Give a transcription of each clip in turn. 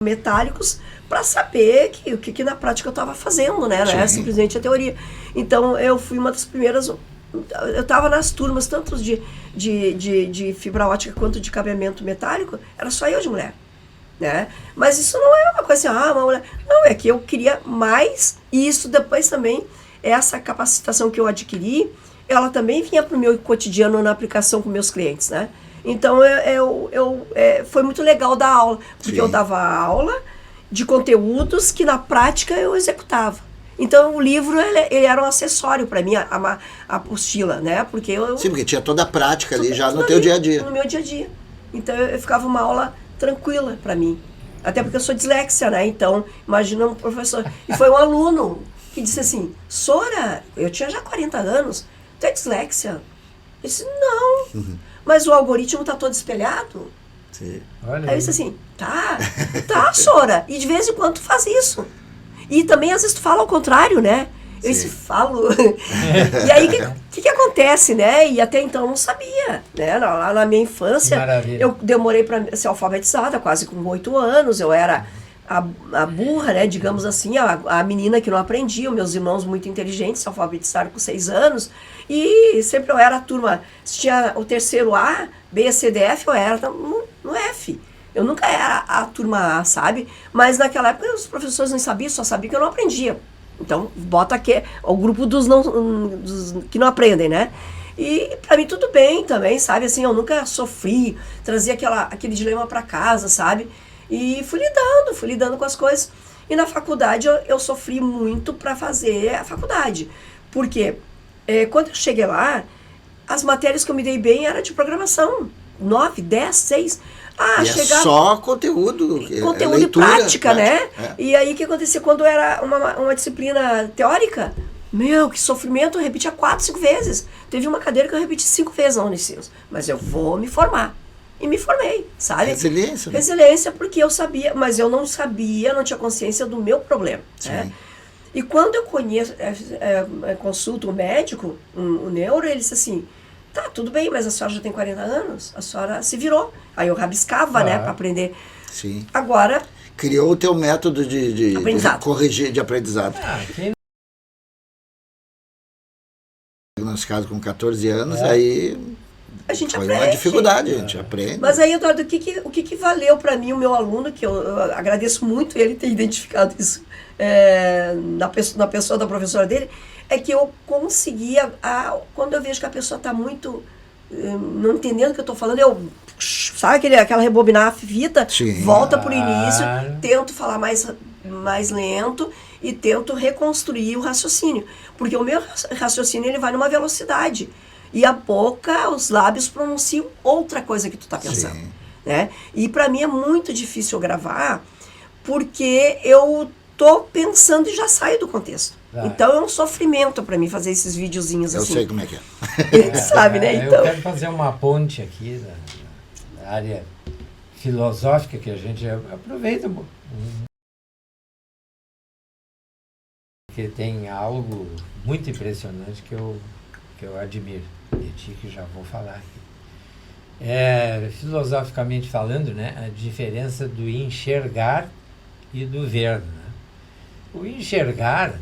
metálicos para saber o que na prática eu estava fazendo, né? Não é simplesmente a teoria. Então, eu fui uma das primeiras... Eu estava nas turmas, tanto de fibra ótica quanto de cabeamento metálico, era só eu de mulher, né? Mas isso não é uma coisa assim, uma mulher... Não, é que eu queria mais, e isso depois também, essa capacitação que eu adquiri, ela também vinha para o meu cotidiano na aplicação com meus clientes, né? Então, foi muito legal dar aula, porque eu dava aula de conteúdos que na prática eu executava. Então, o livro ele era um acessório para mim, a apostila, né? Porque Sim, porque tinha toda a prática ali já no teu dia a dia. No meu dia a dia. Então, eu ficava uma aula tranquila para mim. Até porque eu sou dislexia, né? Então, imagina um professor. E foi um aluno que disse assim, Sora, eu tinha já 40 anos, tu é dislexia? Eu disse, não. Mas o algoritmo está todo espelhado. Sim. Aí eu disse assim, tá, Sora. E de vez em quando tu faz isso. E também às vezes tu fala ao contrário, né? Eu disse, falo. E aí o que acontece, né? E até então eu não sabia, né? Lá na minha infância, eu demorei para ser alfabetizada, quase com 8 anos. Eu era a burra, né? Digamos assim, a menina que não aprendia. Meus irmãos muito inteligentes se alfabetizaram com 6 anos. E sempre eu era a turma, se tinha o terceiro A, B, C, D, F, eu era no F. Eu nunca era a turma A, sabe? Mas naquela época os professores não sabiam, só sabiam que eu não aprendia. Então, bota aqui o grupo dos que não aprendem, né? E pra mim tudo bem também, sabe? Assim, eu nunca sofri, trazia aquele dilema pra casa, sabe? E fui lidando com as coisas. E na faculdade eu sofri muito pra fazer a faculdade. Por quê? Quando eu cheguei lá, as matérias que eu me dei bem eram de programação. 9, 10, 6. Chegava... só conteúdo. Conteúdo leitura, e prática, né? E aí o que acontecia quando era uma disciplina teórica? Meu, que sofrimento, eu repetia 4, 5 vezes. Teve uma cadeira que eu repeti 5 vezes na Unicinos. Mas eu vou me formar. E me formei, sabe? Resiliência. Né? Resiliência, porque eu sabia, mas eu não sabia, não tinha consciência do meu problema. Né? E quando eu consulto um médico, um neuro, ele disse assim, tá, tudo bem, mas a senhora já tem 40 anos, a senhora se virou. Aí eu rabiscava, né, para aprender. Sim. Agora... Criou o teu método de corrigir, de aprendizado. Nesse caso, com 14 anos, aí... A gente foi aprende. uma dificuldade, a gente aprende. Mas aí, Eduardo, o que valeu para mim o meu aluno, que eu agradeço muito ele ter identificado isso na pessoa da professora dele, é que eu conseguia, quando eu vejo que a pessoa está muito não entendendo o que eu estou falando, eu, sabe aquela rebobinar a fita, volta para o início, tento falar mais lento e tento reconstruir o raciocínio. Porque o meu raciocínio ele vai numa velocidade. E a boca, os lábios pronunciam outra coisa que tu tá pensando. Né? E para mim é muito difícil eu gravar, porque eu tô pensando e já saio do contexto. Então é um sofrimento para mim fazer esses videozinhos assim. Eu sei como é que é. Sabe, né? Então... Eu quero fazer uma ponte aqui da área filosófica que a gente aproveita. Porque tem algo muito impressionante que eu admiro de ti, que já vou falar aqui. Filosoficamente falando, né, a diferença do enxergar e do ver. Né? O enxergar,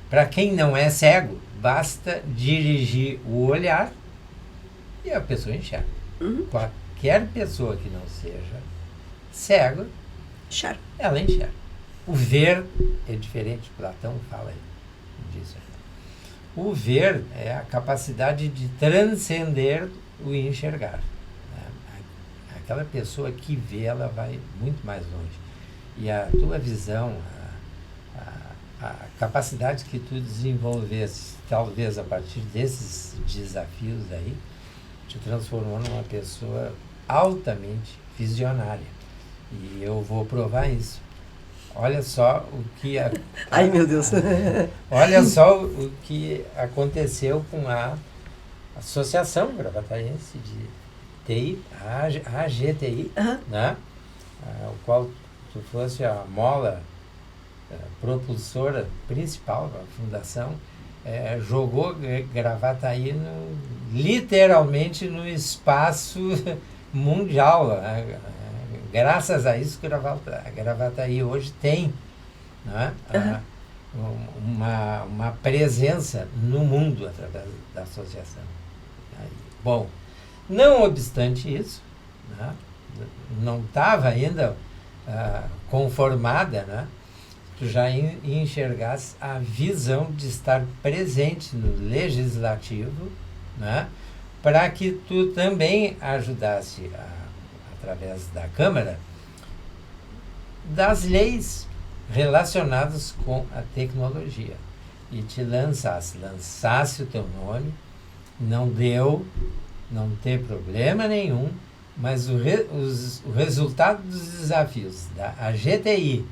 para quem não é cego, basta dirigir o olhar e a pessoa enxerga. Qualquer pessoa que não seja cego, ela enxerga. O ver é diferente, Platão fala disso. O ver é a capacidade de transcender o enxergar. Aquela pessoa que vê, ela vai muito mais longe. E a tua visão, a capacidade que tu desenvolvesse, talvez a partir desses desafios aí, te transformou numa pessoa altamente visionária. E eu vou provar isso. Olha só o que... Ai, meu Deus! Olha só o que aconteceu com a Associação Gravataense de TI, a AGTI, né? O qual tu fosse a mola propulsora principal da fundação, jogou Gravataí literalmente no espaço mundial. graças a isso, a Gravataí hoje tem, né, uma presença no mundo através da associação. Bom, não obstante isso, né, não estava ainda conformada, né, tu já enxergasse a visão de estar presente no legislativo, né, para que tu também ajudasse, através da Câmara, das leis relacionadas com a tecnologia. E te lançasse o teu nome, não tem problema nenhum, mas o resultado dos desafios da AGTI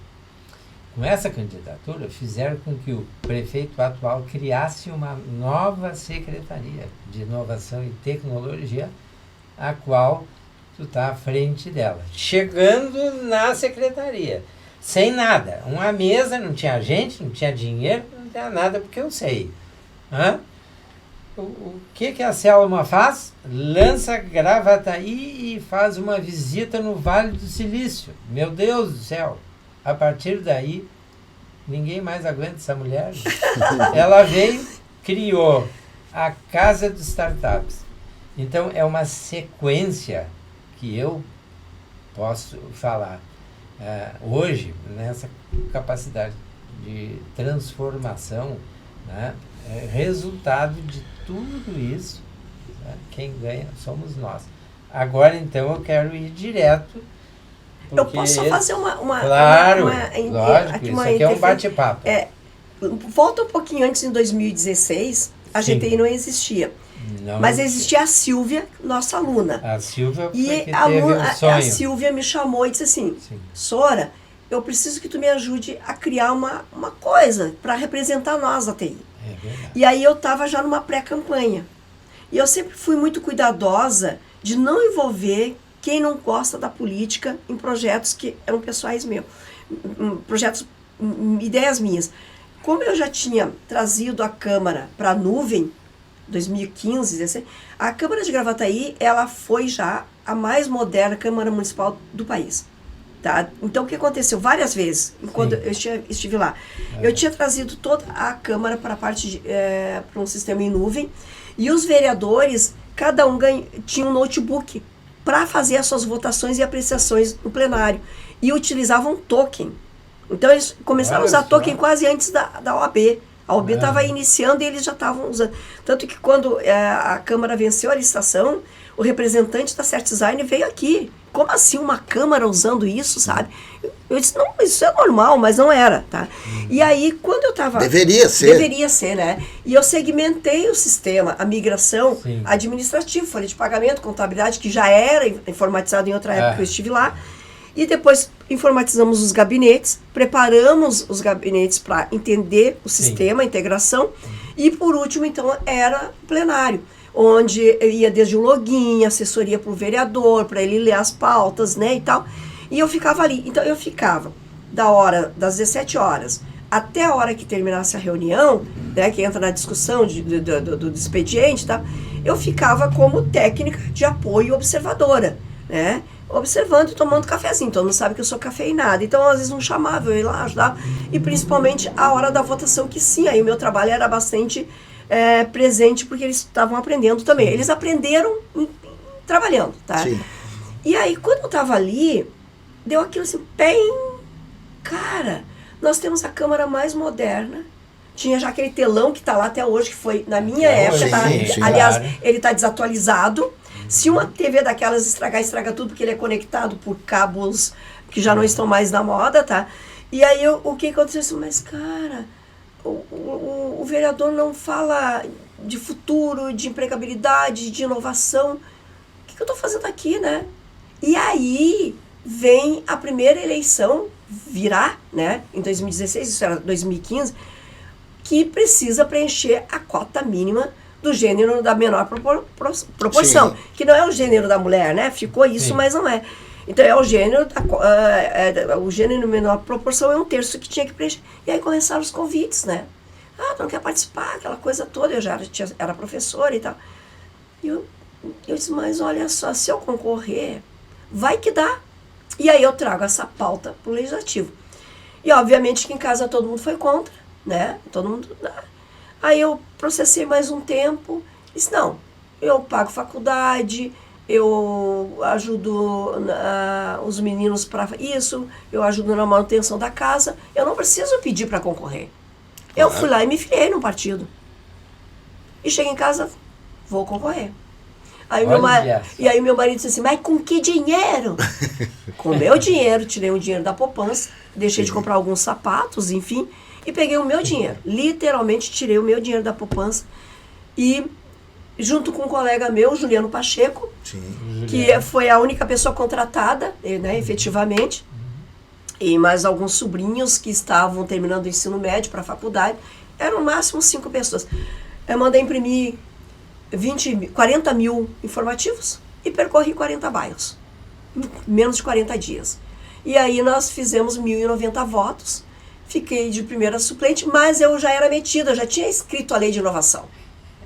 com essa candidatura fizeram com que o prefeito atual criasse uma nova secretaria de inovação e tecnologia, a qual tu está à frente dela. Chegando na secretaria, sem nada, uma mesa, não tinha gente, não tinha dinheiro, não tinha nada, porque eu sei. O que a Selma faz? Lança Gravataí e faz uma visita no Vale do Silício. Meu Deus do céu! A partir daí, ninguém mais aguenta essa mulher. Ela veio, criou a Casa dos Startups. Então, é uma sequência que eu posso falar hoje, nessa capacidade de transformação, né, é resultado de tudo isso, né, quem ganha somos nós. Agora, então, eu quero ir direto. Eu posso só fazer Claro, lógico, isso aqui é um bate-papo. Volta um pouquinho antes, em 2016, a GTI não existia. Não, mas existia a Silvia, nossa aluna. A Silvia foi e que teve um sonho. A Silvia me chamou e disse assim, Sora, eu preciso que tu me ajude a criar uma coisa para representar nós, a TI. É verdade. E aí eu estava já numa pré-campanha. E eu sempre fui muito cuidadosa de não envolver quem não gosta da política em projetos que eram pessoais meus. Projetos, ideias minhas. Como eu já tinha trazido a Câmara para a nuvem, 2015, 16, a Câmara de Gravataí, ela foi já a mais moderna Câmara Municipal do país. Tá? Então, o que aconteceu? Várias vezes, quando eu estive lá, eu tinha trazido toda a Câmara para para um sistema em nuvem, e os vereadores, cada um tinha um notebook para fazer as suas votações e apreciações no plenário, e utilizavam token. Então, eles começaram a usar token quase antes da OAB. A OAB estava iniciando e eles já estavam usando. Tanto que quando a Câmara venceu a licitação, o representante da CertDesign veio aqui. Como assim uma Câmara usando isso, sabe? Eu disse, não, isso é normal, mas não era, tá? E aí, quando eu estava... Deveria ser. Deveria ser, né? E eu segmentei o sistema, a migração administrativa, folha de pagamento, contabilidade, que já era informatizado em outra época que eu estive lá. E depois informatizamos os gabinetes, preparamos os gabinetes para entender o sistema, a integração. E por último, então, era o plenário, onde ia desde o login, assessoria para o vereador, para ele ler as pautas, né, e tal. E eu ficava ali. Então, eu ficava das 17 horas até a hora que terminasse a reunião, né, que entra na discussão do expediente e tal, eu ficava como técnica de apoio observadora, né, observando e tomando cafezinho. Todo mundo sabe que eu sou cafeinada, então às vezes não chamava, eu ia lá ajudar, e principalmente a hora da votação, que sim, aí o meu trabalho era bastante presente, porque eles estavam aprendendo também. Eles aprenderam trabalhando, tá? Sim. E aí, quando eu tava ali, deu aquilo assim, cara, nós temos a Câmara mais moderna, tinha já aquele telão que tá lá até hoje, que foi na minha época, aliás, ele tá desatualizado. Se uma TV daquelas estraga tudo, porque ele é conectado por cabos que já não estão mais na moda, tá? E aí, o que aconteceu? Assim, mas, cara, o vereador não fala de futuro, de empregabilidade, de inovação. O que eu tô fazendo aqui, né? E aí, vem a primeira eleição virar, né? Em 2016, isso era 2015, que precisa preencher a cota mínima do gênero da menor proporção, que não é o gênero da mulher, né? Ficou isso, mas não é. Então é o gênero, o gênero menor proporção é 1/3 que tinha que preencher. E aí começaram os convites, né? Tu não quer participar, aquela coisa toda, eu já era professora e tal. E eu disse, mas olha só, se eu concorrer, vai que dá. E aí eu trago essa pauta para o Legislativo. E obviamente que em casa todo mundo foi contra, né? Todo mundo... Aí eu processei mais um tempo, disse, não, eu pago faculdade, eu ajudo os meninos para isso, eu ajudo na manutenção da casa, eu não preciso pedir para concorrer. Eu fui lá e me filiei num partido. E cheguei em casa, vou concorrer. Aí e aí meu marido disse assim, mas com que dinheiro? Com meu dinheiro, tirei o dinheiro da poupança, deixei de comprar alguns sapatos, enfim, e peguei o meu dinheiro. Literalmente tirei o meu dinheiro da poupança e junto com um colega meu, Juliano Pacheco, que foi a única pessoa contratada, né, efetivamente, e mais alguns sobrinhos que estavam terminando o ensino médio para a faculdade, eram no máximo 5 pessoas. Eu mandei imprimir 40 mil informativos e percorri 40 bairros, em menos de 40 dias. E aí nós fizemos 1.090 votos, fiquei de primeira suplente, mas eu já era metida, eu já tinha escrito a lei de inovação.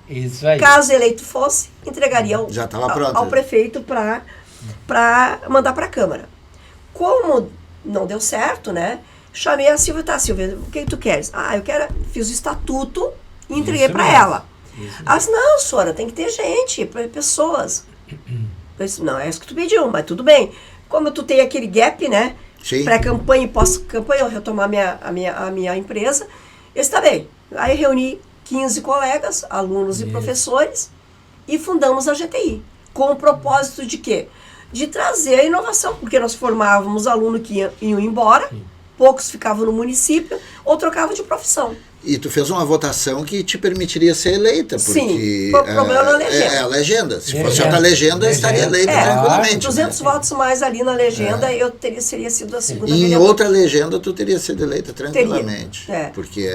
Isso aí. Caso eleito fosse, entregaria ao prefeito para mandar para a Câmara. Como não deu certo, né? Chamei a Silvia, tá, Silvia, o que tu queres? Fiz o estatuto e entreguei para ela. Ela disse, não, senhora, tem que ter gente, pessoas. Eu disse, não, é isso que tu pediu, mas tudo bem. Como tu tem aquele gap, né? Pré-campanha e pós-campanha, eu retomar a minha empresa, eu disse, tá bem. Aí reuni 15 colegas, alunos e professores, e fundamos a GTI. Com o propósito de quê? De trazer a inovação, porque nós formávamos alunos que iam embora, poucos ficavam no município, ou trocavam de profissão. E tu fez uma votação que te permitiria ser eleita, porque... Sim, foi o problema na legenda. É a legenda. Se fosse outra legenda, estaria eleita tranquilamente. 200 votos mais ali na legenda, eu seria sido a segunda vereadora. Em vereadora. outra legenda, tu teria sido eleita tranquilamente. Porque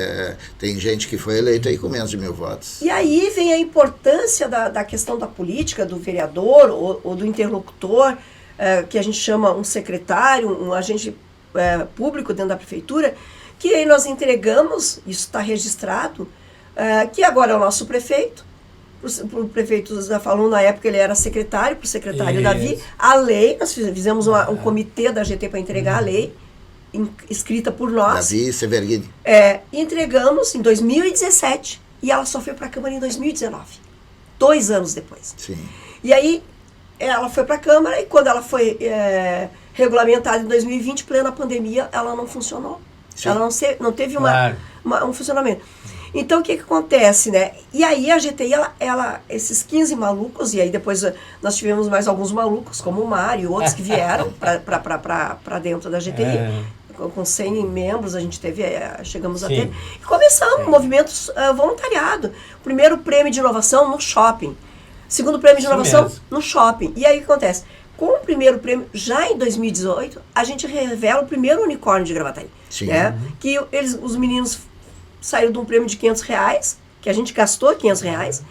tem gente que foi eleita aí com menos de 1.000 votos. E aí vem a importância da questão da política, do vereador ou do interlocutor, que a gente chama um secretário, um agente público dentro da prefeitura, que aí nós entregamos, isso está registrado, que agora é o nosso prefeito, o prefeito José Falun, na época ele era secretário, para o secretário Davi, a lei, nós fizemos um comitê da GT para entregar a lei, escrita por nós. Davi Severghini. Entregamos em 2017, e ela só foi para a Câmara em 2019, 2 anos depois. Sim. E aí ela foi para a Câmara, e quando ela foi regulamentada em 2020, plena pandemia, ela não funcionou. Sim. Ela não teve um funcionamento. Então, o que acontece, né? E aí, a GTI, esses 15 malucos, e aí depois nós tivemos mais alguns malucos, como o Mário e outros que vieram para dentro da GTI. Com 100 membros, a gente chegamos a ter. E começamos movimentos voluntariado. Primeiro prêmio de inovação no shopping. Segundo prêmio de inovação no shopping. E aí, o que acontece? Com o primeiro prêmio, já em 2018, a gente revela o primeiro unicórnio de Gravataí. Né? Que os meninos saíram de um prêmio de R$500, que a gente gastou R$500,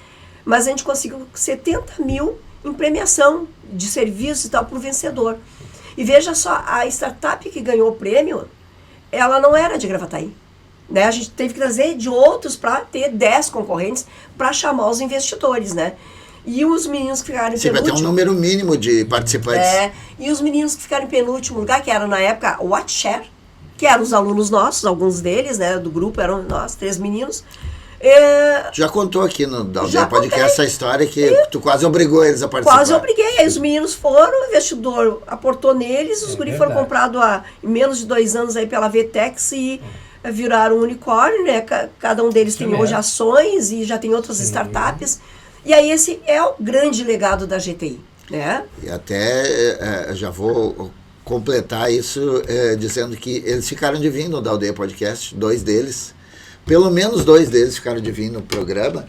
mas a gente conseguiu 70 mil em premiação de serviços e tal para o vencedor. E veja só, a startup que ganhou o prêmio, ela não era de Gravataí. Né? A gente teve que trazer de outros para ter 10 concorrentes para chamar os investidores, né? E os meninos que ficaram em penúltimo... vai ter um número mínimo de participantes. E os meninos que ficaram em penúltimo lugar, que era na época o WhatShare, que eram os alunos nossos, alguns deles, né, do grupo, eram nós, 3 meninos. Já contou aqui no Aldeia Podcast essa história que tu quase obrigou eles a participar. Quase obriguei. Aí os meninos foram, o investidor aportou neles, os guris foram comprados em menos de 2 anos aí pela VTEX e viraram um unicórnio, né? Cada um deles tem hoje ações e já tem outras startups. E aí esse é o grande legado da GTI, né? E até já vou completar isso dizendo que eles ficaram de vir no Aldeia Podcast, 2 deles. Pelo menos 2 deles ficaram de vir no programa,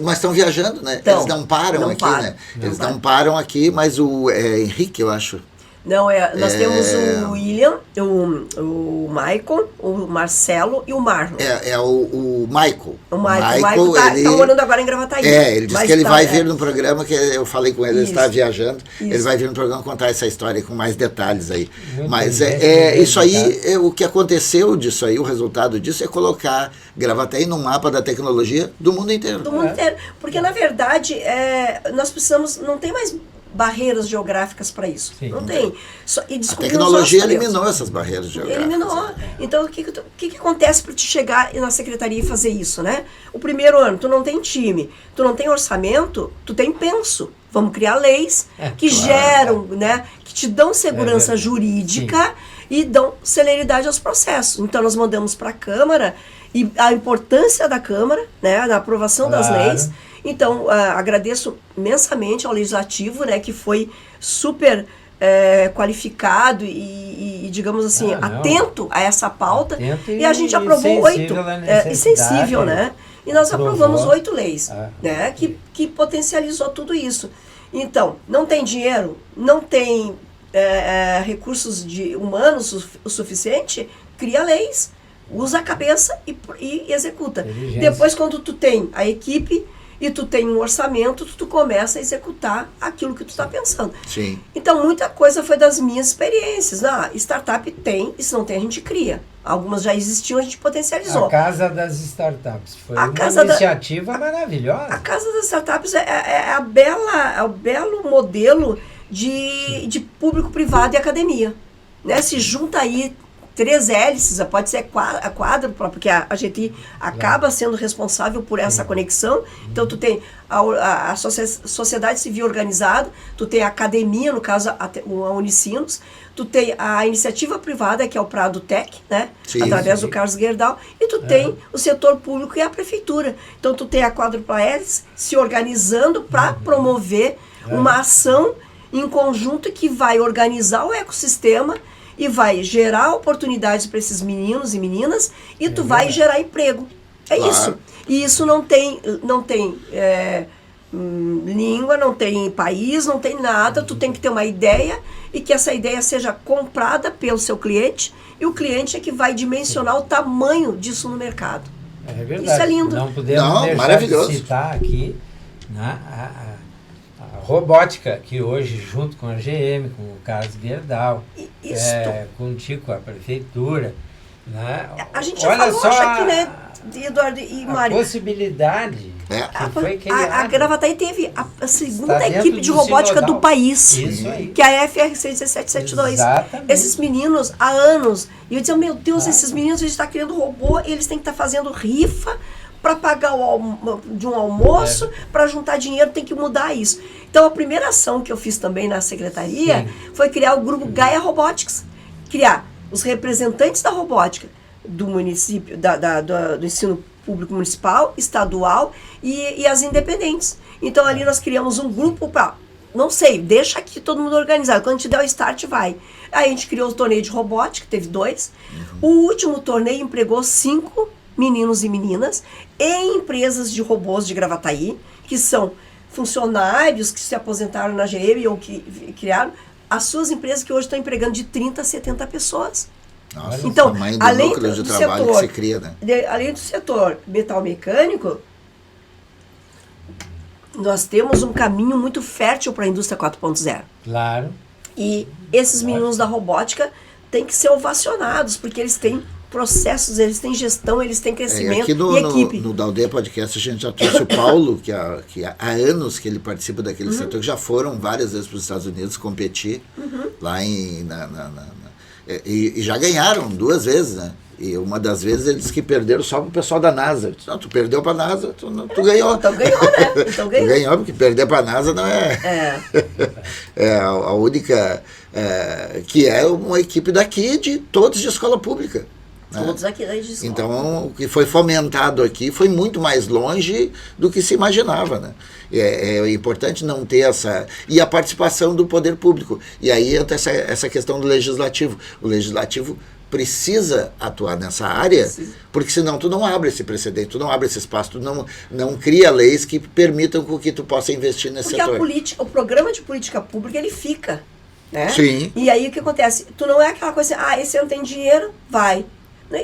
mas estão viajando, né? Eles não param aqui, né? Eles não param aqui, mas o Henrique, eu acho. Não, nós temos o William, o Michael, o Marcelo e o Marlon. O Michael. O Michael tá morando agora em Gravataí. Ele disse que ele vai vir no programa, que eu falei com ele, ele está viajando. Isso. Ele vai vir no programa contar essa história com mais detalhes aí. Mas isso aí, o que aconteceu disso aí, o resultado disso é colocar Gravataí no mapa da tecnologia do mundo inteiro. Do mundo inteiro. Porque, na verdade, nós precisamos, não tem mais barreiras geográficas para isso. Sim. Não tem. E a tecnologia eliminou essas barreiras geográficas. Eliminou. Então, o que acontece para te chegar na secretaria e fazer isso, né? O primeiro ano, tu não tem time, tu não tem orçamento, tu tem penso. Vamos criar leis que geram, né? Que te dão segurança jurídica e dão celeridade aos processos. Então, nós mandamos para a Câmara e a importância da Câmara, né? Na aprovação das leis. Então, agradeço imensamente ao Legislativo, né, que foi super qualificado e digamos assim, atento a essa pauta. E a gente aprovou 8. E sensível, né? E nós aprovamos 8 leis, né, que potencializou tudo isso. Então, não tem dinheiro, não tem recursos humanos o suficiente, cria leis, usa a cabeça e executa. Depois, quando tu tem a equipe e tu tem um orçamento, tu começa a executar aquilo que tu está pensando. Sim. Então, muita coisa foi das minhas experiências. Startup tem, e se não tem, a gente cria. Algumas já existiam, a gente potencializou. A Casa das Startups foi uma iniciativa maravilhosa. A Casa das Startups é o belo modelo de público-privado e academia. Né? Se junta aí 3 hélices, pode ser quádrupla, porque a gente acaba sendo responsável por essa conexão. Então, tu tem a sociedade civil organizada, tu tem a academia, no caso, a Unicinos, tu tem a iniciativa privada, que é o Prado Tech, né? Sim, através do Carlos Gerdau, e tu tem o setor público e a prefeitura. Então, tu tem a quádrupla hélice se organizando para promover uma ação em conjunto que vai organizar o ecossistema e vai gerar oportunidades para esses meninos e meninas, e tu vai gerar emprego. Isso. E isso não tem língua, não tem país, não tem nada. Tu tem que ter uma ideia e que essa ideia seja comprada pelo seu cliente, e o cliente é que vai dimensionar o tamanho disso no mercado. É verdade. Isso é lindo. Não podemos deixar de citar aqui, né, a robótica, que hoje, junto com a GM, com o Carlos Gerdau, contigo, com a prefeitura, né? A gente já falou, acho aqui, né, Eduardo e Mário. A possibilidade que foi criada. A Gravataí teve a segunda equipe de robótica do país, que é a FRC 1772. Exatamente. Esses meninos, há anos, e eu dizia, meu Deus, esses meninos, a gente está criando robô, e eles têm que estar fazendo rifa para pagar de um almoço, para juntar dinheiro, tem que mudar isso. Então, a primeira ação que eu fiz também na secretaria foi criar o grupo Gaia Robotics. Criar os representantes da robótica do município, do ensino público municipal, estadual e as independentes. Então, ali nós criamos um grupo para, não sei, deixa aqui todo mundo organizado. Quando a gente der o start, vai. Aí a gente criou o torneio de robótica, teve 2. O último torneio empregou 5 meninos e meninas em empresas de robôs de Gravataí, que são funcionários que se aposentaram na GM ou que criaram as suas empresas, que hoje estão empregando de 30 a 70 pessoas. Nossa, então, além do de trabalho setor, que se cria, né? Além do setor metal mecânico, nós temos um caminho muito fértil para a indústria 4.0. Claro. E esses meninos da robótica têm que ser ovacionados, porque eles têm processos, eles têm gestão, eles têm crescimento e equipe. No Daldeia Podcast a gente já trouxe o Paulo, que há anos que ele participa daquele setor, que já foram várias vezes para os Estados Unidos competir lá e já ganharam 2 vezes, né? E uma das vezes eles que perderam só para o pessoal da NASA. Disse, não, tu perdeu para a NASA, tu ganhou. Então ganhou, né? Então ganhou. Tu ganhou, porque perder para a NASA não é... É a única... que é uma equipe daqui, de todos de escola pública. Todos aqui da escola. Então, o que foi fomentado aqui foi muito mais longe do que se imaginava, né? É importante não ter essa... E a participação do poder público. E aí entra essa questão do legislativo. O legislativo precisa atuar nessa área, porque senão tu não abre esse precedente, tu não abre esse espaço, tu não cria leis que permitam que tu possa investir nesse setor. Porque o programa de política pública, ele fica, né? Sim. E aí o que acontece? Tu não é aquela coisa assim, esse ano tem dinheiro, vai.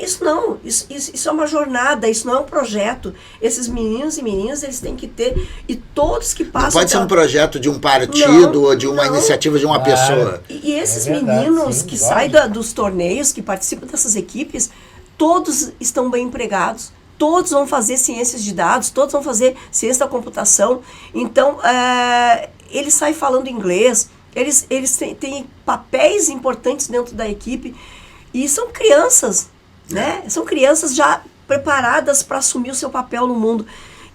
Isso não, isso é uma jornada, isso não é um projeto. Esses meninos e meninas, eles têm que ter, e todos que passam... Não pode ser um projeto de um partido ou de uma iniciativa de uma pessoa. E esses meninos que saem dos torneios, que participam dessas equipes, todos estão bem empregados, todos vão fazer ciências de dados, todos vão fazer ciência da computação. Então, eles saem falando inglês, eles têm papéis importantes dentro da equipe e são crianças, né? São crianças já preparadas para assumir o seu papel no mundo.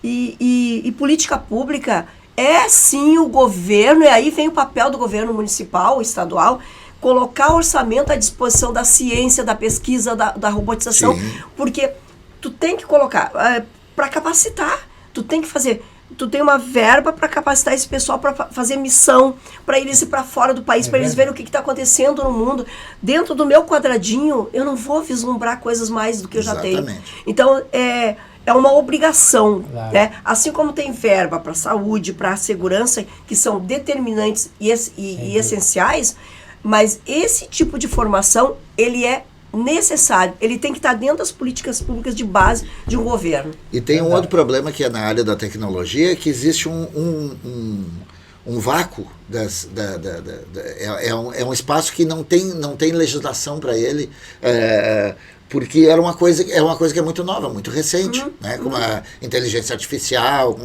E política pública é sim o governo, e aí vem o papel do governo municipal, estadual, colocar o orçamento à disposição da ciência, da pesquisa, da robotização, porque tu tem que colocar para capacitar, tu tem que fazer, tu tem uma verba para capacitar esse pessoal para fazer missão, para eles ir para fora do país, para eles verem o que está acontecendo no mundo. Dentro do meu quadradinho, eu não vou vislumbrar coisas mais do que eu já tenho. Então, é uma obrigação, claro, né? Assim como tem verba para a saúde, para a segurança, que são determinantes e essenciais, mas esse tipo de formação, ele é necessário, ele tem que estar dentro das políticas públicas de base de um governo. E tem um outro problema que é na área da tecnologia, que existe um vácuo, é um espaço que não tem legislação para ele, porque é uma coisa que é muito nova, muito recente, né? Como a inteligência artificial,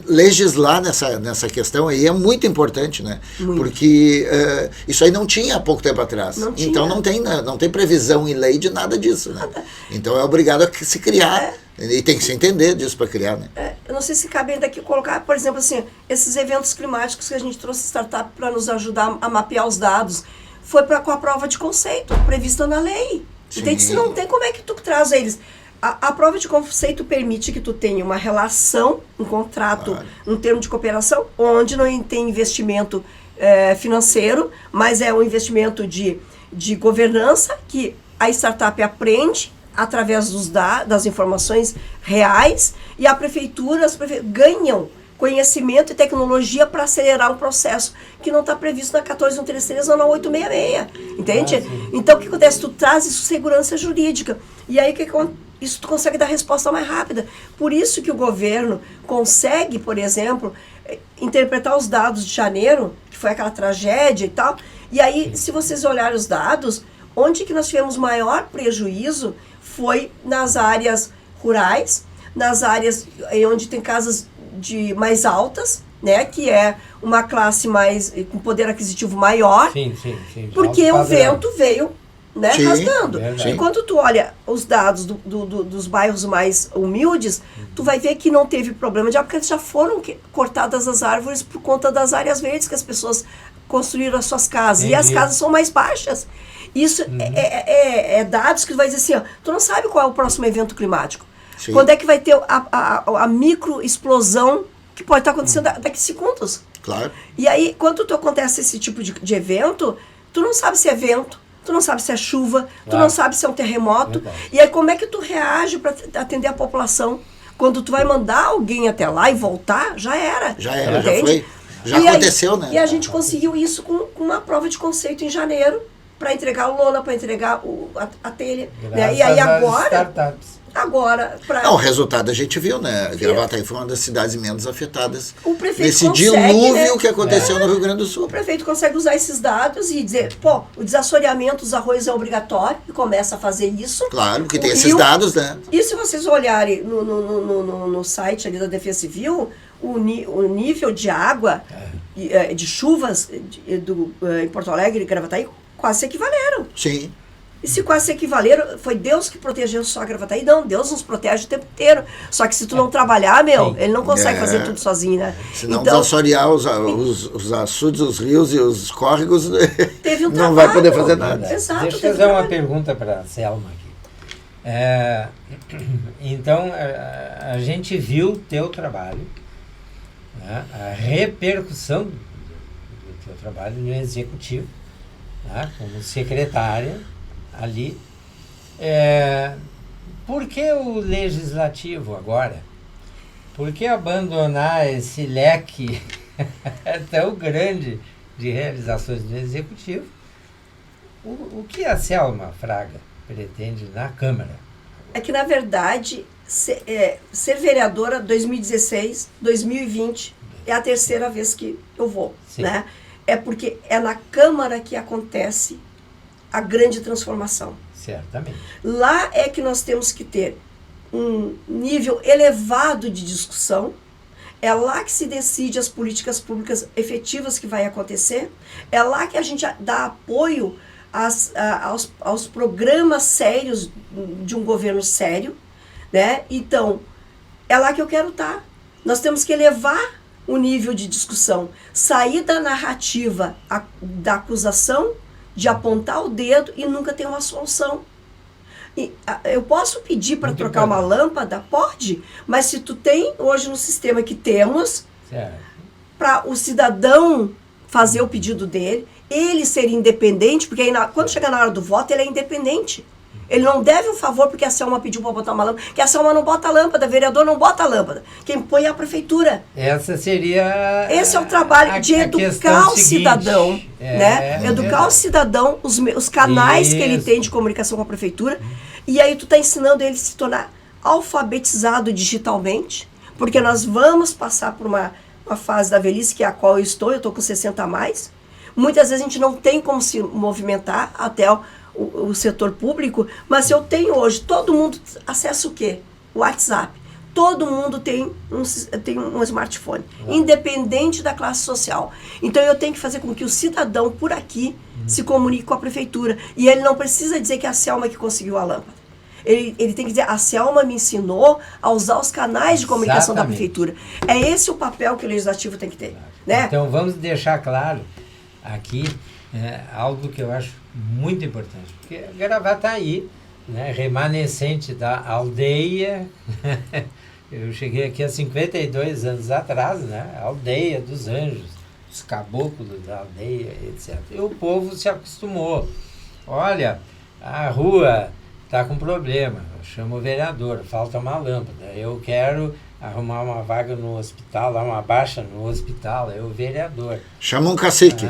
legislar nessa questão aí é muito importante, né? Porque isso aí não tinha há pouco tempo atrás. Então não tem previsão em lei de nada disso, né? Então é obrigado a se criar, e tem que se entender disso para criar, né? Eu não sei se cabe ainda aqui colocar, por exemplo, assim, esses eventos climáticos que a gente trouxe startup para nos ajudar a mapear os dados, foi com a prova de conceito prevista na lei. Entende? Se não tem, como é que tu traz eles? A prova de conceito permite que tu tenha uma relação, um contrato, um termo de cooperação, onde não tem investimento financeiro, mas é um investimento de governança, que a startup aprende através das informações reais, e a prefeitura, as prefeituras ganham conhecimento e tecnologia para acelerar um processo que não está previsto na 14133 ou na 866, entende? Então, o que acontece? Tu traz isso, segurança jurídica, e aí isso tu consegue dar resposta mais rápida. Por isso que o governo consegue, por exemplo, interpretar os dados de janeiro, que foi aquela tragédia e tal, e aí, se vocês olharem os dados, onde que nós tivemos maior prejuízo foi nas áreas rurais, nas áreas onde tem casas mais altas, né, que é uma classe mais com poder aquisitivo maior, sim. Porque o vento veio, né, rasgando. Enquanto tu olha os dados dos bairros mais humildes, tu vai ver que não teve problema de água, porque já foram cortadas as árvores por conta das áreas verdes que as pessoas construíram as suas casas. E as casas são mais baixas. Isso é dados que tu vai dizer assim, ó, tu não sabe qual é o próximo evento climático. Quando é que vai ter a microexplosão que pode estar acontecendo daqui a segundos? Claro. E aí, quando acontece esse tipo de evento, tu não sabe se é vento, tu não sabe se é chuva, tu não sabe se é um terremoto. E aí, como é que tu reage para atender a população? Quando tu vai mandar alguém até lá e voltar, já era. Já foi. Já aconteceu, né? E a gente conseguiu isso com uma prova de conceito em janeiro, para entregar a lona, para entregar a telha. Né? E aí agora, o resultado a gente viu, né? Gravataí foi uma das cidades menos afetadas nesse consegue, dilúvio, né, que aconteceu no Rio Grande do Sul. O prefeito consegue usar esses dados e dizer, o desassoreamento dos arroios é obrigatório, e começa a fazer isso. Claro, porque tem esses dados, né? E se vocês olharem no site ali da Defesa Civil, o nível de água, de chuvas em Porto Alegre e Gravataí quase se equivaleram. Sim. E se quase se equivaleram, foi Deus que protegeu só a Gravataí? Não, Deus nos protege o tempo inteiro. Só que se tu não trabalhar, ele não consegue fazer tudo sozinho, né? Se não desassorear os açudes, os rios e os córregos, não vai poder fazer nada. Exato. Deixa eu fazer uma pergunta para a Selma aqui. Então, a gente viu o teu trabalho, né, a repercussão do teu trabalho no executivo, né, como secretária ali. Por que o legislativo agora? Por que abandonar esse leque tão grande de realizações do executivo? O que a Selma Fraga pretende na Câmara? É que, na verdade, ser vereadora 2016, 2020 é a terceira vez que eu vou, né? É porque é na Câmara que acontece a grande transformação. Certamente. Lá é que nós temos que ter um nível elevado de discussão. É lá que se decide as políticas públicas efetivas que vai acontecer. É lá que a gente dá apoio aos programas sérios de um governo sério, né? Então, é lá que eu quero estar. Nós temos que elevar o nível de discussão, sair da narrativa da acusação, de apontar o dedo e nunca ter uma solução. Eu posso pedir para trocar uma lâmpada? Pode, mas se tu tem hoje no sistema que temos, para o cidadão fazer o pedido dele, ele ser independente, porque aí quando chegar na hora do voto ele é independente. Ele não deve um favor porque a Selma pediu para botar uma lâmpada, que a Selma não bota a lâmpada, o vereador não bota a lâmpada. Quem põe é a prefeitura. Esse é o trabalho de educar o cidadão, né? Educar o cidadão, os canais que ele tem de comunicação com a prefeitura. E aí tu tá ensinando ele a se tornar alfabetizado digitalmente, porque nós vamos passar por uma fase da velhice, que é a qual eu estou com 60 a mais. Muitas vezes a gente não tem como se movimentar até o setor público, mas eu tenho hoje, todo mundo acessa o quê? O WhatsApp. Todo mundo tem um smartphone, independente da classe social. Então eu tenho que fazer com que o cidadão por aqui se comunique com a prefeitura. E ele não precisa dizer que é a Selma que conseguiu a lâmpada. Ele tem que dizer, a Selma me ensinou a usar os canais de comunicação da prefeitura. É esse o papel que o legislativo tem que ter. Né? Então vamos deixar claro aqui algo que eu acho muito importante, porque Gravataí, né, remanescente da aldeia, eu cheguei aqui há 52 anos atrás, né, a aldeia dos anjos, os caboclos da aldeia, etc. E o povo se acostumou. Olha, a rua está com problema, chama o vereador, falta uma lâmpada, eu quero arrumar uma vaga no hospital, lá uma baixa no hospital, é o vereador. Chama um cacique.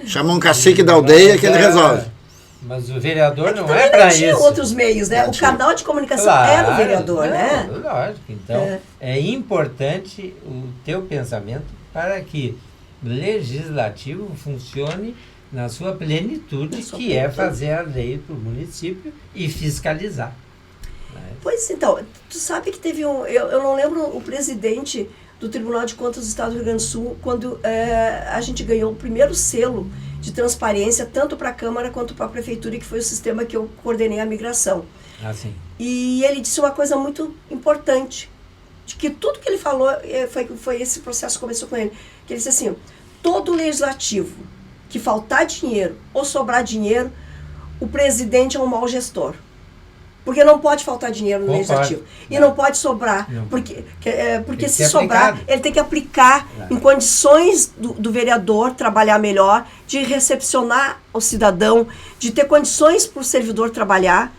Chama um cacique da aldeia que ele resolve. Mas o vereador não é para isso. Tinha outros meios, né? O canal de comunicação era o vereador, né? Lógico. Então, é importante o teu pensamento para que o legislativo funcione na sua plenitude, que é fazer a lei para o município e fiscalizar. Pois então, tu sabe que teve eu não lembro o presidente do Tribunal de Contas do Estado do Rio Grande do Sul, quando a gente ganhou o primeiro selo de transparência, tanto para a Câmara quanto para a Prefeitura, que foi o sistema que eu coordenei a migração. Sim. E ele disse uma coisa muito importante, de que tudo que ele falou, foi esse processo que começou com ele, que ele disse assim, todo legislativo que faltar dinheiro ou sobrar dinheiro, o presidente é um mau gestor. Porque não pode faltar dinheiro no legislativo. E não pode sobrar. Não. Porque se sobrar, ele tem que aplicar em condições do vereador trabalhar melhor, de recepcionar o cidadão, de ter condições para o servidor trabalhar.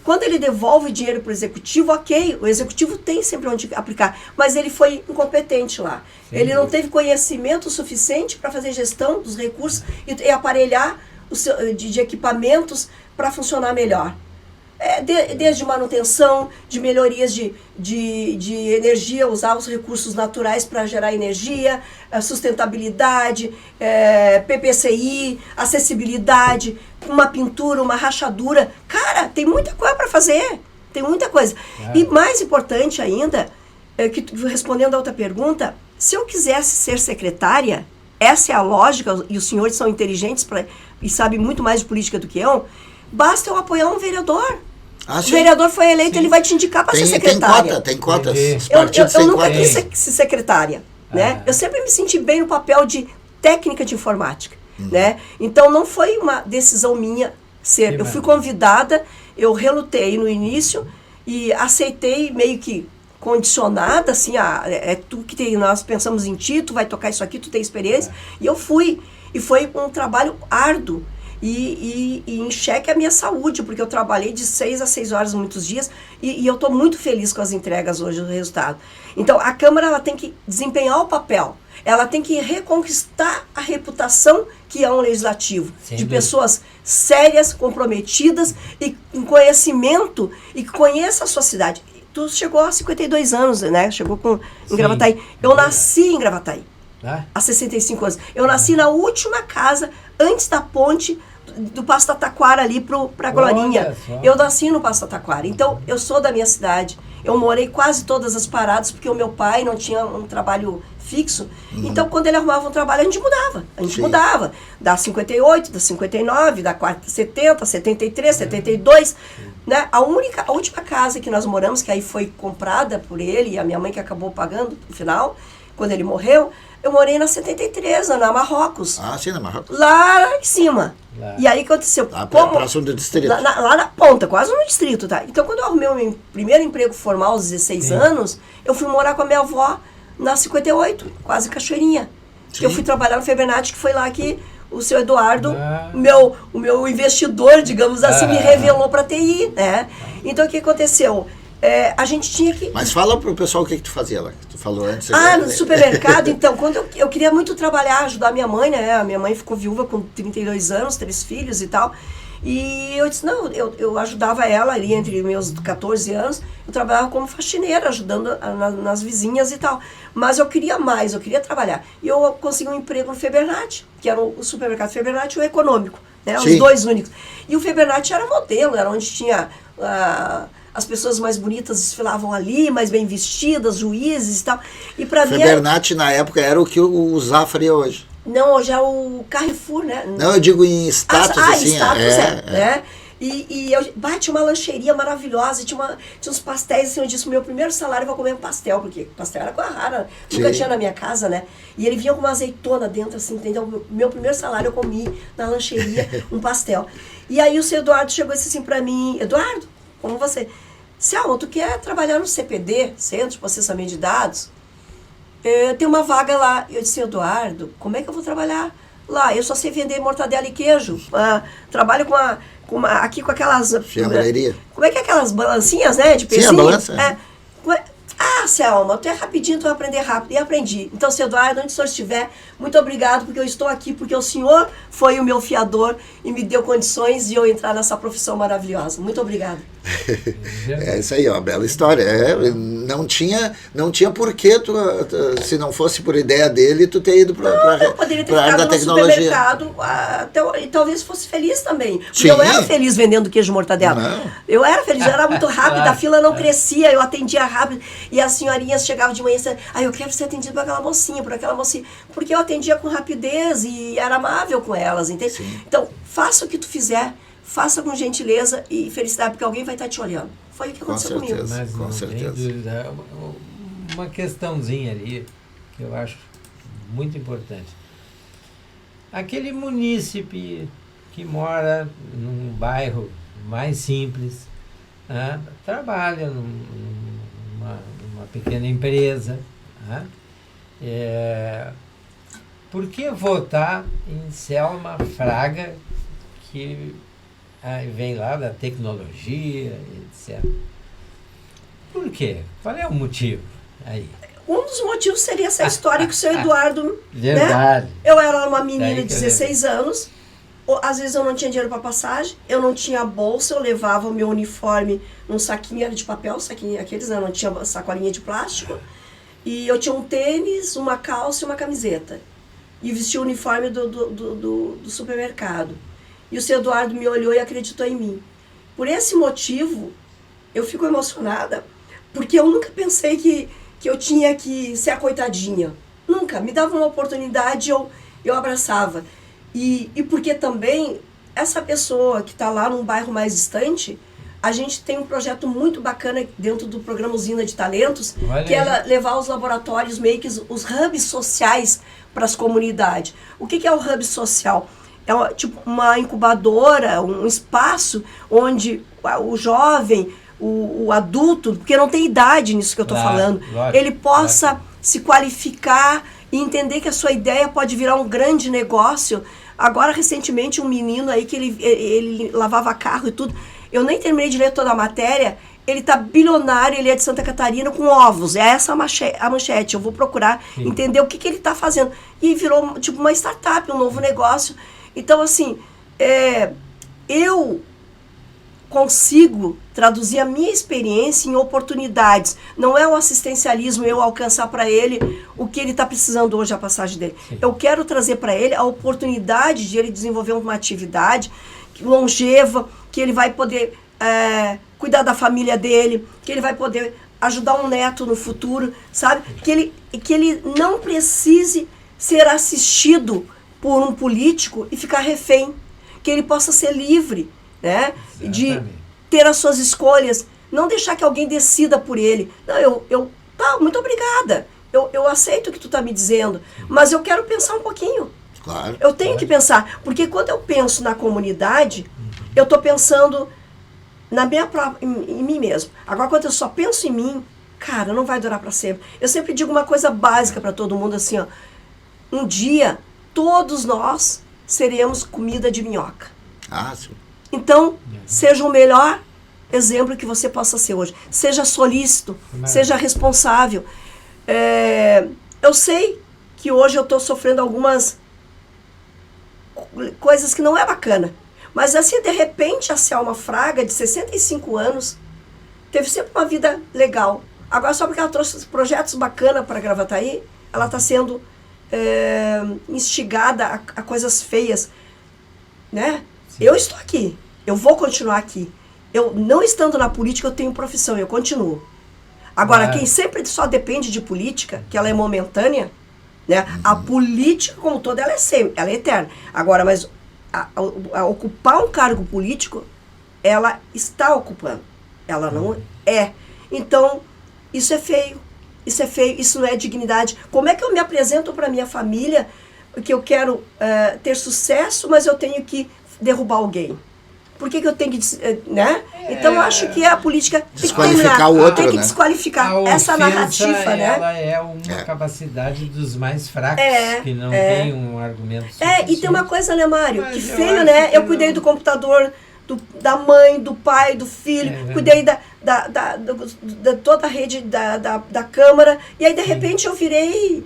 Quando ele devolve dinheiro para o executivo, ok, o executivo tem sempre onde aplicar, mas ele foi incompetente lá. Sim, ele não teve conhecimento suficiente para fazer gestão dos recursos e aparelhar de equipamentos para funcionar melhor. Desde manutenção, de melhorias de energia, usar os recursos naturais para gerar energia, sustentabilidade, PPCI, acessibilidade, uma pintura, uma rachadura. Cara, tem muita coisa para fazer, tem muita coisa. E mais importante ainda, respondendo a outra pergunta, se eu quisesse ser secretária, essa é a lógica, e os senhores são inteligentes e sabem muito mais de política do que eu, basta eu apoiar um vereador. O vereador foi eleito, ele vai te indicar para ser secretária. Tem cotas. Eu nunca quis ser secretária. Né? Eu sempre me senti bem no papel de técnica de informática. Né? Então não foi uma decisão minha ser. Eu fui convidada, eu relutei no início e aceitei meio que condicionada, assim, tu que tem, nós pensamos em ti, tu vai tocar isso aqui, tu tem experiência. E eu fui. E foi um trabalho árduo. E em xeque a minha saúde, porque eu trabalhei de 6 a 6 horas muitos dias e eu estou muito feliz com as entregas hoje do resultado. Então, a Câmara ela tem que desempenhar o papel, ela tem que reconquistar a reputação que é um legislativo, de pessoas sérias, comprometidas e com conhecimento e que conheça a sua cidade. Tu chegou a 52 anos, né? Chegou em Gravataí. Eu nasci em Gravataí, há 65 anos. Eu nasci na última casa, antes da ponte do Passo Taquara ali para Glorinha. Eu nasci no Passo Taquara. Então, eu sou da minha cidade. Eu morei quase todas as paradas, porque o meu pai não tinha um trabalho fixo. Então, quando ele arrumava um trabalho, a gente mudava. A gente mudava. Da 58, da 59, da 70, 73, 72. Né? A última casa que nós moramos, que aí foi comprada por ele, e a minha mãe que acabou pagando no final, quando ele morreu, eu morei na 73, na Marrocos. Ah, sim, na Marrocos. Lá em cima. Lá. E aí o que aconteceu? Lá próximo do distrito. Lá na ponta, quase no distrito, tá? Então, quando eu arrumei o meu primeiro emprego formal aos 16 anos, eu fui morar com a minha avó na 58, quase Cachoeirinha. Que eu fui trabalhar no Febernat, que foi lá que o seu Eduardo, o meu investidor, digamos assim, me revelou para TI, né? Então, o que aconteceu? A gente tinha que... Mas fala pro pessoal o que tu fazia lá, que tu falou antes. No supermercado, então, quando eu queria muito trabalhar, ajudar minha mãe, né? A minha mãe ficou viúva com 32 anos, 3 filhos e tal. E eu disse, não, eu ajudava ela ali entre meus 14 anos, eu trabalhava como faxineira, ajudando nas vizinhas e tal. Mas eu queria mais, eu queria trabalhar. E eu consegui um emprego no Febernat, que era o supermercado Febernat e o Econômico, né? Os dois únicos. E o Febernat era modelo, era onde tinha... as pessoas mais bonitas desfilavam ali, mais bem vestidas, juízes e tal. E para mim... Febernat, na época, era o que o Zafra é hoje. Não, hoje é o Carrefour, né? Não, eu digo em status, assim. Status, né? E eu tinha uma lancheria maravilhosa, tinha uns pastéis, assim, eu disse, meu primeiro salário eu vou comer um pastel, porque pastel era coisa rara, nunca tinha na minha casa, né? E ele vinha com uma azeitona dentro, assim, entendeu? Meu primeiro salário eu comi na lancheria um pastel. E aí o seu Eduardo chegou e disse assim pra mim, Eduardo, como você? Selma, tu quer trabalhar no CPD, Centro de Processamento de Dados? Tem uma vaga lá. Eu disse, Eduardo, como é que eu vou trabalhar lá? Eu só sei vender mortadela e queijo. Trabalho aqui com aquelas... Fiambreria. Como é que é aquelas balancinhas, né? De pezinho? Sim, a balança. Selma, tu é rapidinho, tu vai aprender rápido. E aprendi. Então, seu Eduardo, onde o senhor estiver, muito obrigado, porque eu estou aqui, porque o senhor foi o meu fiador e me deu condições de eu entrar nessa profissão maravilhosa. Muito obrigado. É isso aí, ó, bela história. Não tinha porquê, se não fosse por ideia dele, tu ter ido para a área da tecnologia. Supermercado, e talvez fosse feliz também. Sim. Eu era feliz vendendo queijo mortadela. Não. Eu era feliz, eu era muito rápida, a fila não crescia, eu atendia rápido. E as senhorinhas chegavam de manhã e diziam, eu quero ser atendido por aquela mocinha, porque eu atendia com rapidez e era amável com elas, entende? Sim. Então, faça o que tu fizer, faça com gentileza e felicidade, porque alguém vai estar te olhando. Foi o que aconteceu comigo. Mas com certeza. Tem dúvida. Uma questãozinha ali que eu acho muito importante. Aquele munícipe que mora num bairro mais simples, trabalha numa pequena empresa, por que votar em Selma Fraga, que vem lá da tecnologia, etc. Por quê? Qual é o motivo aí? Um dos motivos seria essa história que o seu Eduardo... Verdade. Né? Eu era uma menina de 16 anos, às vezes eu não tinha dinheiro para passagem, eu não tinha bolsa, eu levava o meu uniforme num saquinho, era de papel, saquinho aqueles, né? Não tinha sacolinha de plástico, e eu tinha um tênis, uma calça e uma camiseta. E vestia o uniforme do supermercado. E o seu Eduardo me olhou e acreditou em mim. Por esse motivo, eu fico emocionada, porque eu nunca pensei que eu tinha que ser a coitadinha. Nunca. Me dava uma oportunidade, eu abraçava. E porque também, essa pessoa que está lá num bairro mais distante, a gente tem um projeto muito bacana dentro do programa Usina de Talentos, que é levar os laboratórios, meio que os hubs sociais para as comunidades. O que é o hub social? É tipo uma incubadora, um espaço onde o jovem, o adulto, porque não tem idade nisso que eu estou falando, ele possa se qualificar e entender que a sua ideia pode virar um grande negócio. Agora, recentemente, um menino aí que ele lavava carro e tudo, eu nem terminei de ler toda a matéria, ele está bilionário, ele é de Santa Catarina com ovos, é essa a manchete, eu vou procurar entender o que ele está fazendo. E virou tipo uma startup, um novo negócio. Então, assim, eu consigo traduzir a minha experiência em oportunidades. Não é o assistencialismo eu alcançar para ele o que ele está precisando hoje, a passagem dele. Sim. Eu quero trazer para ele a oportunidade de ele desenvolver uma atividade longeva, que ele vai poder cuidar da família dele, que ele vai poder ajudar um neto no futuro, sabe? Que ele não precise ser assistido por um político e ficar refém. Que ele possa ser livre, né? De ter as suas escolhas. Não deixar que alguém decida por ele. Não, tá, muito obrigada. Eu aceito o que tu tá me dizendo, mas eu quero pensar um pouquinho. Claro. Eu tenho que pensar, porque quando eu penso na comunidade, eu tô pensando na minha própria, em mim mesmo. Agora, quando eu só penso em mim, cara, não vai durar para sempre. Eu sempre digo uma coisa básica para todo mundo, assim, ó. Um dia, todos nós seremos comida de minhoca. Ah, sim. Então, seja o melhor exemplo que você possa ser hoje. Seja solícito, seja responsável. Eu sei que hoje eu estou sofrendo algumas coisas que não é bacana. Mas assim, de repente, a Selma Fraga, de 65 anos, teve sempre uma vida legal. Agora, só porque ela trouxe projetos bacanas para Gravataí, ela está sendo instigada a coisas feias, né? Sim. Eu estou aqui, eu vou continuar aqui. Eu, não estando na política, eu tenho profissão, eu continuo. Agora, quem sempre só depende de política, que ela é momentânea, né? A política como toda, ela é eterna. Agora, mas a ocupar um cargo político, ela está ocupando. Ela não é. Então, isso é feio. Isso é feio, isso não é dignidade. Como é que eu me apresento para minha família que eu quero ter sucesso, mas eu tenho que derrubar alguém? Por que eu tenho que, né? Então, eu acho que a política tem que terminar, o outro, tem que né? desqualificar essa narrativa, né? Ela é uma capacidade dos mais fracos, que não tem um argumento suficiente. E tem uma coisa, né, Mário? Mas que feio, né? Eu cuidei do computador da mãe, do pai, do filho, cuidei da toda a rede da Câmara, e aí, de repente, eu virei...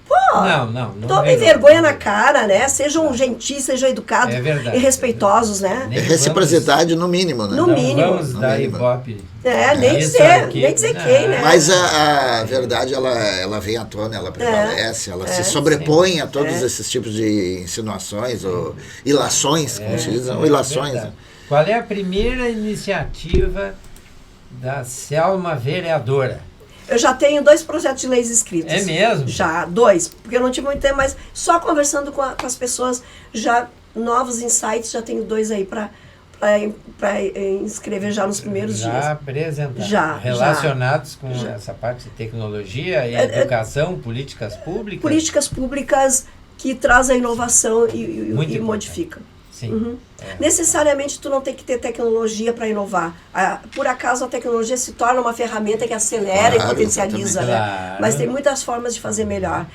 Pô, não tomem vergonha na cara, né? Sejam gentis, sejam educados e respeitosos, né? Reciprocidade no mínimo, né? No mínimo. Vamos dar ibope. Nem dizer quem, né? Mas a verdade, ela vem à tona, ela prevalece, ela se sobrepõe a todos esses tipos de insinuações ou ilações, como se diz, ou ilações. Né? Qual é a primeira iniciativa da Selma vereadora? Eu já tenho 2 projetos de leis escritos. É mesmo? Já, 2. Porque eu não tive muito tempo, mas só conversando com as pessoas, já novos insights, já tenho 2 aí para inscrever já nos primeiros dias. Já apresentados. Relacionados com essa parte de tecnologia e educação, políticas públicas? Políticas públicas que trazem inovação e modificam. Sim. Necessariamente tu não tem que ter tecnologia para inovar. Por acaso a tecnologia se torna uma ferramenta que acelera e potencializa, né? Claro. Mas tem muitas formas de fazer melhor.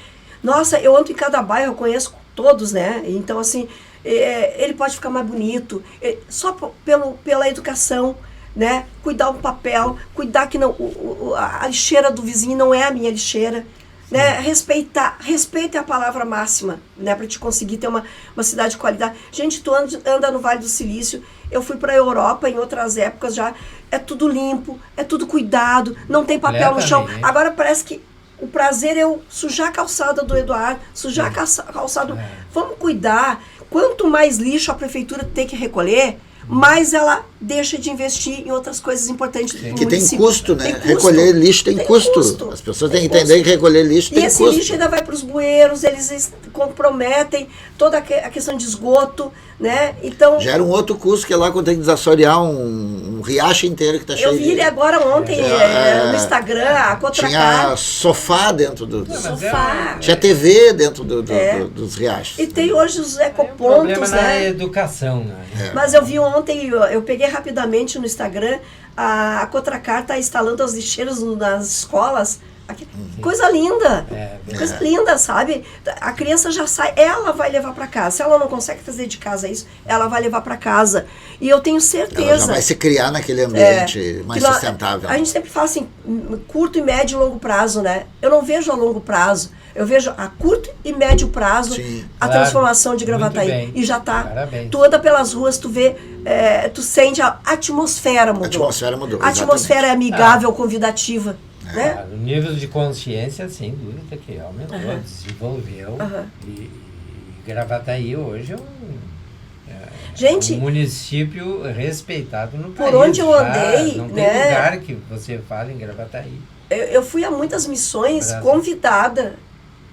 Nossa, eu ando em cada bairro, eu conheço todos, né? Então, assim, ele pode ficar mais bonito, só pela educação, né? Cuidar do papel, cuidar que não, a lixeira do vizinho não é a minha lixeira. Né? Respeito é a palavra máxima, né? Para te conseguir ter uma cidade de qualidade. Gente, tu anda no Vale do Silício, eu fui para a Europa em outras épocas já, é tudo limpo, é tudo cuidado, não tem papel no chão. Agora parece que o prazer é eu sujar a calçada do Eduardo, sujar a calçada. Vamos cuidar. Quanto mais lixo a prefeitura tem que recolher, mais ela deixa de investir em outras coisas importantes do que município. Tem custo, né? Recolher lixo tem custo. As pessoas têm que entender que recolher lixo tem custo. E esse lixo ainda vai para os bueiros, eles comprometem toda a questão de esgoto, né? Então, gera um outro custo, que é lá quando tem que desassorear um riacho inteiro que está cheio. Eu vi ele agora ontem no Instagram, a Cotracar. Tinha sofá dentro do sofá. Tinha TV dentro dos riachos. E tem hoje os ecopontos, problema na educação, né? Mas eu vi ontem, eu peguei rapidamente no Instagram, a Cotracar está instalando as lixeiras nas escolas. Coisa linda, coisa linda, sabe? A criança já sai, ela vai levar para casa. Se ela não consegue fazer de casa isso, ela vai levar para casa. E eu tenho certeza. Ela já vai se criar naquele ambiente mais sustentável. A gente sempre fala assim, curto, e médio e longo prazo, né? Eu não vejo a longo prazo. Eu vejo a curto e médio prazo a transformação de Gravataí. E já está. Tu anda pelas ruas, tu vê, tu sente a atmosfera mudou. A atmosfera mudou. A atmosfera é amigável, convidativa. Né? O nível de consciência, sem dúvida, que aumentou, desenvolveu. E Gravataí hoje Gente, um município respeitado no por país. onde eu andei, Não tem né? lugar que você fala em Gravataí. Eu fui a muitas missões Brasil. convidada,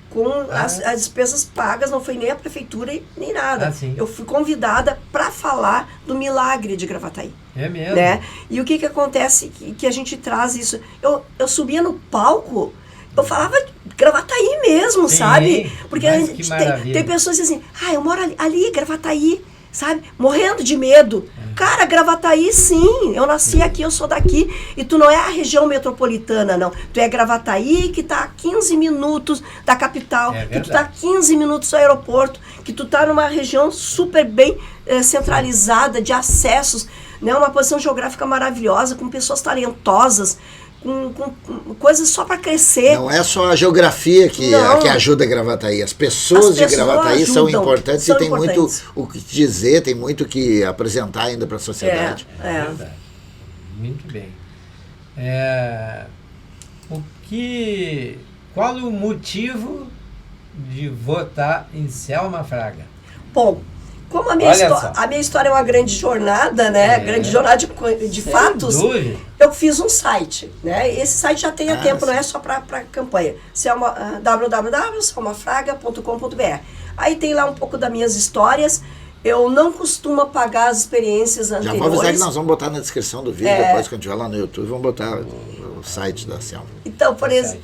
com as despesas pagas, não foi nem a prefeitura nem nada. Sim. Eu fui convidada para falar do milagre de Gravataí. É mesmo? Né? E o que acontece que a gente traz isso? Eu subia no palco, eu falava Gravataí mesmo, Sim, sabe? Porque a mas gente que maravilha. tem pessoas assim, eu moro ali, Gravataí, sabe? Morrendo de medo. Cara, Gravataí, sim, eu nasci aqui, eu sou daqui. E tu não é a região metropolitana, não. Tu é Gravataí, que tá a 15 minutos da capital, que tu tá a 15 minutos do aeroporto, que tu tá numa região super bem centralizada, de acessos, né? Uma posição geográfica maravilhosa, com pessoas talentosas, com coisas só para crescer. Não é só a geografia que ajuda a Gravataí. As pessoas de Gravataí são importantes e tem muito o que dizer, tem muito o que apresentar ainda para a sociedade. É verdade. Muito bem. Qual o motivo de votar em Selma Fraga? Bom, como a minha história é uma grande jornada, né? Grande jornada de fatos, dúvida. Eu fiz um site, né? Esse site já tem há tempo, não é só para campanha. www.selmafraga.com.br. Aí tem lá um pouco das minhas histórias. Eu não costumo apagar as experiências anteriores. Já vou avisar que nós vamos botar na descrição do vídeo, depois quando estiver lá no YouTube, vamos botar o site da Selma. Então, por exemplo,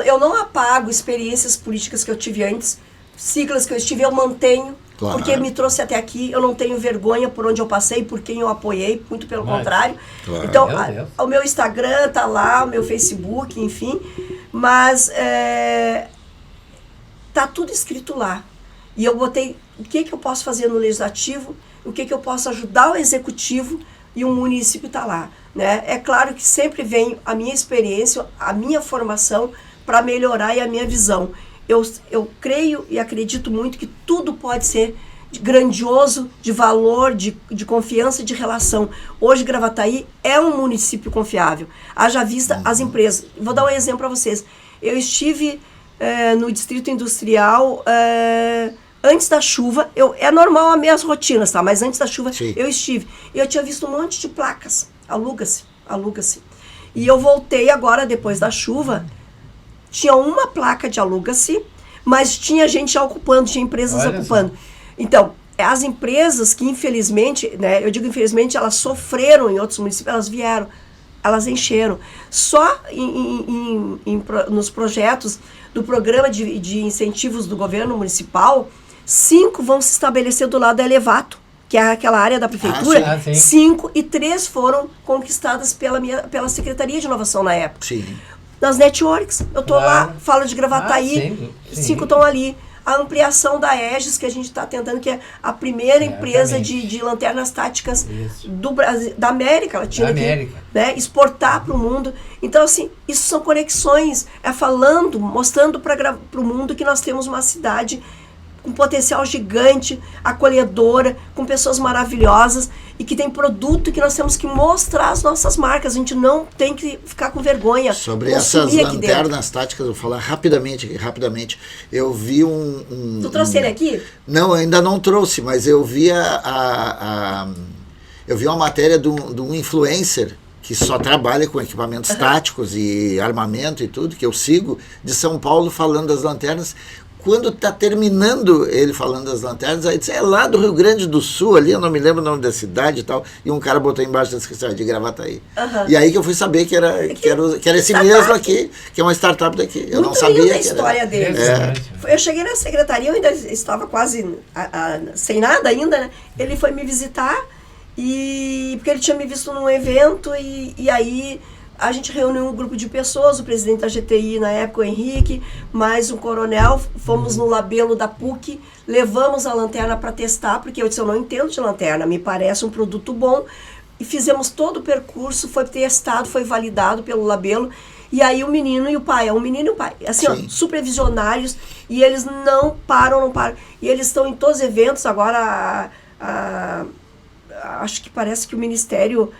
eu não apago experiências políticas que eu tive antes, siglas que eu estive, eu mantenho. Claro. Porque me trouxe até aqui, eu não tenho vergonha por onde eu passei, por quem eu apoiei, muito pelo contrário. Claro. Então, o meu Instagram tá lá, o meu Facebook, enfim, mas tá tudo escrito lá. E eu botei o que eu posso fazer no Legislativo, o que eu posso ajudar o Executivo, e o município tá lá. Né? É claro que sempre vem a minha experiência, a minha formação para melhorar e a minha visão. Eu creio e acredito muito que tudo pode ser grandioso, de valor, de confiança, de relação. Hoje, Gravataí é um município confiável. Haja vista as empresas. Vou dar um exemplo para vocês. Eu estive no Distrito Industrial antes da chuva. É normal as minhas rotinas, tá? Mas antes da chuva eu estive. E eu tinha visto um monte de placas. Aluga-se. E eu voltei agora, depois da chuva. Tinha uma placa de aluga-se, mas tinha gente já ocupando, tinha empresas ocupando. Então, as empresas que infelizmente, né, eu digo infelizmente, elas sofreram em outros municípios, elas vieram, elas encheram. Só nos projetos do programa de incentivos do governo municipal, 5 vão se estabelecer do lado da Elevato, que é aquela área da prefeitura, 5 e 3 foram conquistadas pela Secretaria de Inovação na época. Sim. Nas networks, eu tô lá, falo de Gravataí, 5 estão ali. A ampliação da Aegis, que a gente está tentando, que é a primeira empresa de lanternas táticas do Brasil, da América Latina, né, exportar para o mundo. Então, assim, isso são conexões, mostrando para o mundo que nós temos uma cidade com potencial gigante, acolhedora, com pessoas maravilhosas e que tem produto que nós temos que mostrar as nossas marcas. A gente não tem que ficar com vergonha. Sobre essas lanternas táticas, eu vou falar rapidamente. Eu vi Tu trouxe ele aqui? Não, ainda não trouxe, mas eu vi eu vi uma matéria de um influencer que só trabalha com equipamentos táticos e armamento e tudo, que eu sigo, de São Paulo, falando das lanternas. Quando está terminando ele falando das lanternas, aí disse, é lá do Rio Grande do Sul, ali, eu não me lembro o nome da cidade e tal, e um cara botou embaixo da descrição de Gravataí. E aí que eu fui saber que era esse mesmo aqui, que é uma startup daqui. Eu não sabia que era. História dele. Eu cheguei na secretaria, eu ainda estava quase sem nada ainda, né? Ele foi me visitar, porque ele tinha me visto num evento, e aí a gente reuniu um grupo de pessoas, o presidente da GTI na época, o Henrique, mais um coronel, fomos no labelo da PUC, levamos a lanterna para testar, porque eu disse, eu não entendo de lanterna, me parece um produto bom, e fizemos todo o percurso, foi testado, foi validado pelo labelo, e aí o menino e o pai, assim, ó, supervisionários, e eles não param, e eles estão em todos os eventos, agora, acho que parece que o Ministério...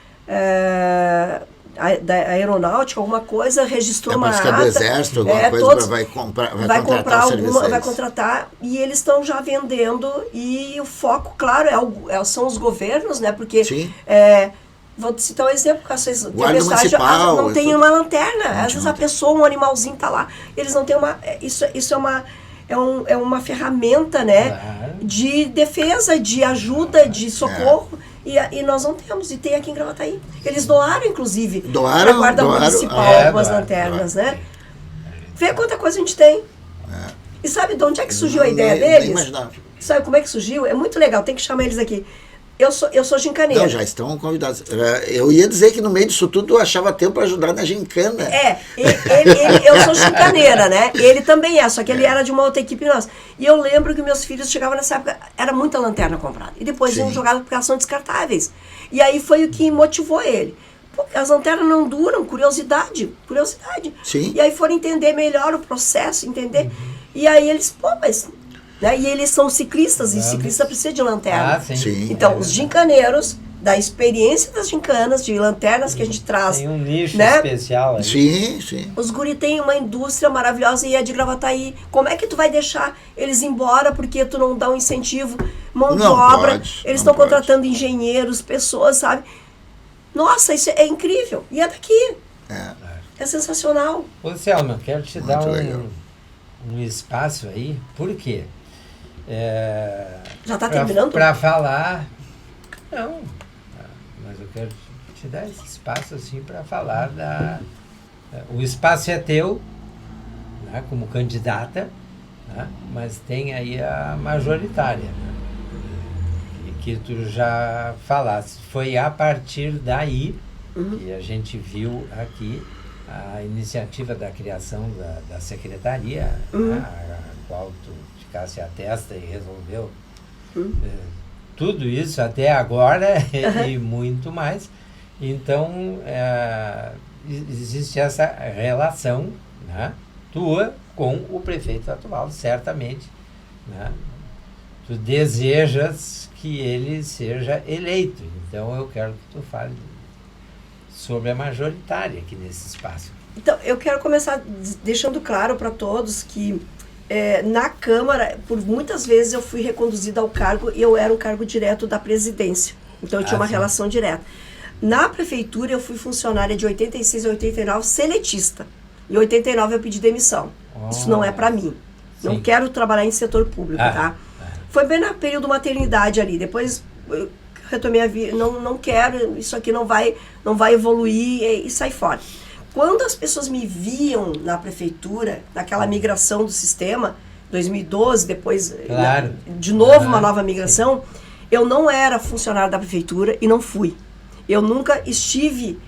da aeronáutica, alguma coisa, registrou uma parece que é do ata. exército, alguma coisa, todos, vai contratar alguma, serviços. vai contratar, e eles estão já vendendo, e o foco, claro, são os governos, né? Porque, vou citar um exemplo, que às vezes Guarda municipal, não tem uma lanterna, às vezes a pessoa, um animalzinho tá lá, eles não têm uma, isso é uma ferramenta, né? Claro. De defesa, de ajuda, de socorro. E nós não temos, e tem aqui em Gravataí. Eles doaram, inclusive, Doaram, a Guarda Municipal algumas lanternas, né? Vê quanta coisa a gente tem. E sabe de onde é que surgiu a ideia deles? Sabe como é que surgiu? É muito legal, tem que chamar eles aqui. Eu sou gincaneira. Não, já estão convidados. Eu ia dizer que no meio disso tudo eu achava tempo para ajudar na gincana. Eu sou gincaneira, né? Ele também só que ele era de uma outra equipe nossa. E eu lembro que meus filhos chegavam nessa época, era muita lanterna comprada. E depois iam jogar porque elas são descartáveis. E aí foi o que motivou ele. Porque as lanternas não duram, curiosidade. Sim. E aí foram entender melhor o processo, entender. E aí eles, né? E eles são ciclistas, e ciclista precisa de lanterna. Sim. Então, os gincaneiros, da experiência das gincanas, de lanternas que a gente traz. Tem um nicho, né? especial ali. Sim. Os guri têm uma indústria maravilhosa e é de Gravataí. Como é que tu vai deixar eles embora porque tu não dá um incentivo, mão de obra? Eles estão contratando engenheiros, pessoas, sabe? Nossa, isso é incrível. E é daqui. É sensacional. Ô, Selma, quero te dar Muito um espaço aí. Por quê? Já está terminando? Para falar... Não, mas eu quero te dar esse espaço assim para falar o espaço é teu, né, como candidata, né, mas tem aí a majoritária, né, que tu já falaste. Foi a partir daí que a gente viu aqui a iniciativa da criação da secretaria, né, a qual tu ficasse à testa e resolveu tudo isso até agora e muito mais. Então, existe essa relação, né, tua com o prefeito atual, certamente. Né? Tu desejas que ele seja eleito. Então, eu quero que tu fale sobre a majoritária aqui nesse espaço. Então, eu quero começar deixando claro para todos que na Câmara, por muitas vezes eu fui reconduzida ao cargo e eu era um cargo direto da presidência. Então eu tinha uma relação direta. Na Prefeitura eu fui funcionária de 86 a 89, seletista. Em 89 eu pedi demissão. Isso não é para mim. Sim. Não quero trabalhar em setor público, tá? Foi bem no período maternidade ali. Depois eu retomei a vida. Não quero, isso aqui não vai evoluir e sair fora. Quando as pessoas me viam na prefeitura, naquela migração do sistema, 2012, depois de novo uma nova migração, eu não era funcionário da prefeitura e não fui. Eu nunca estive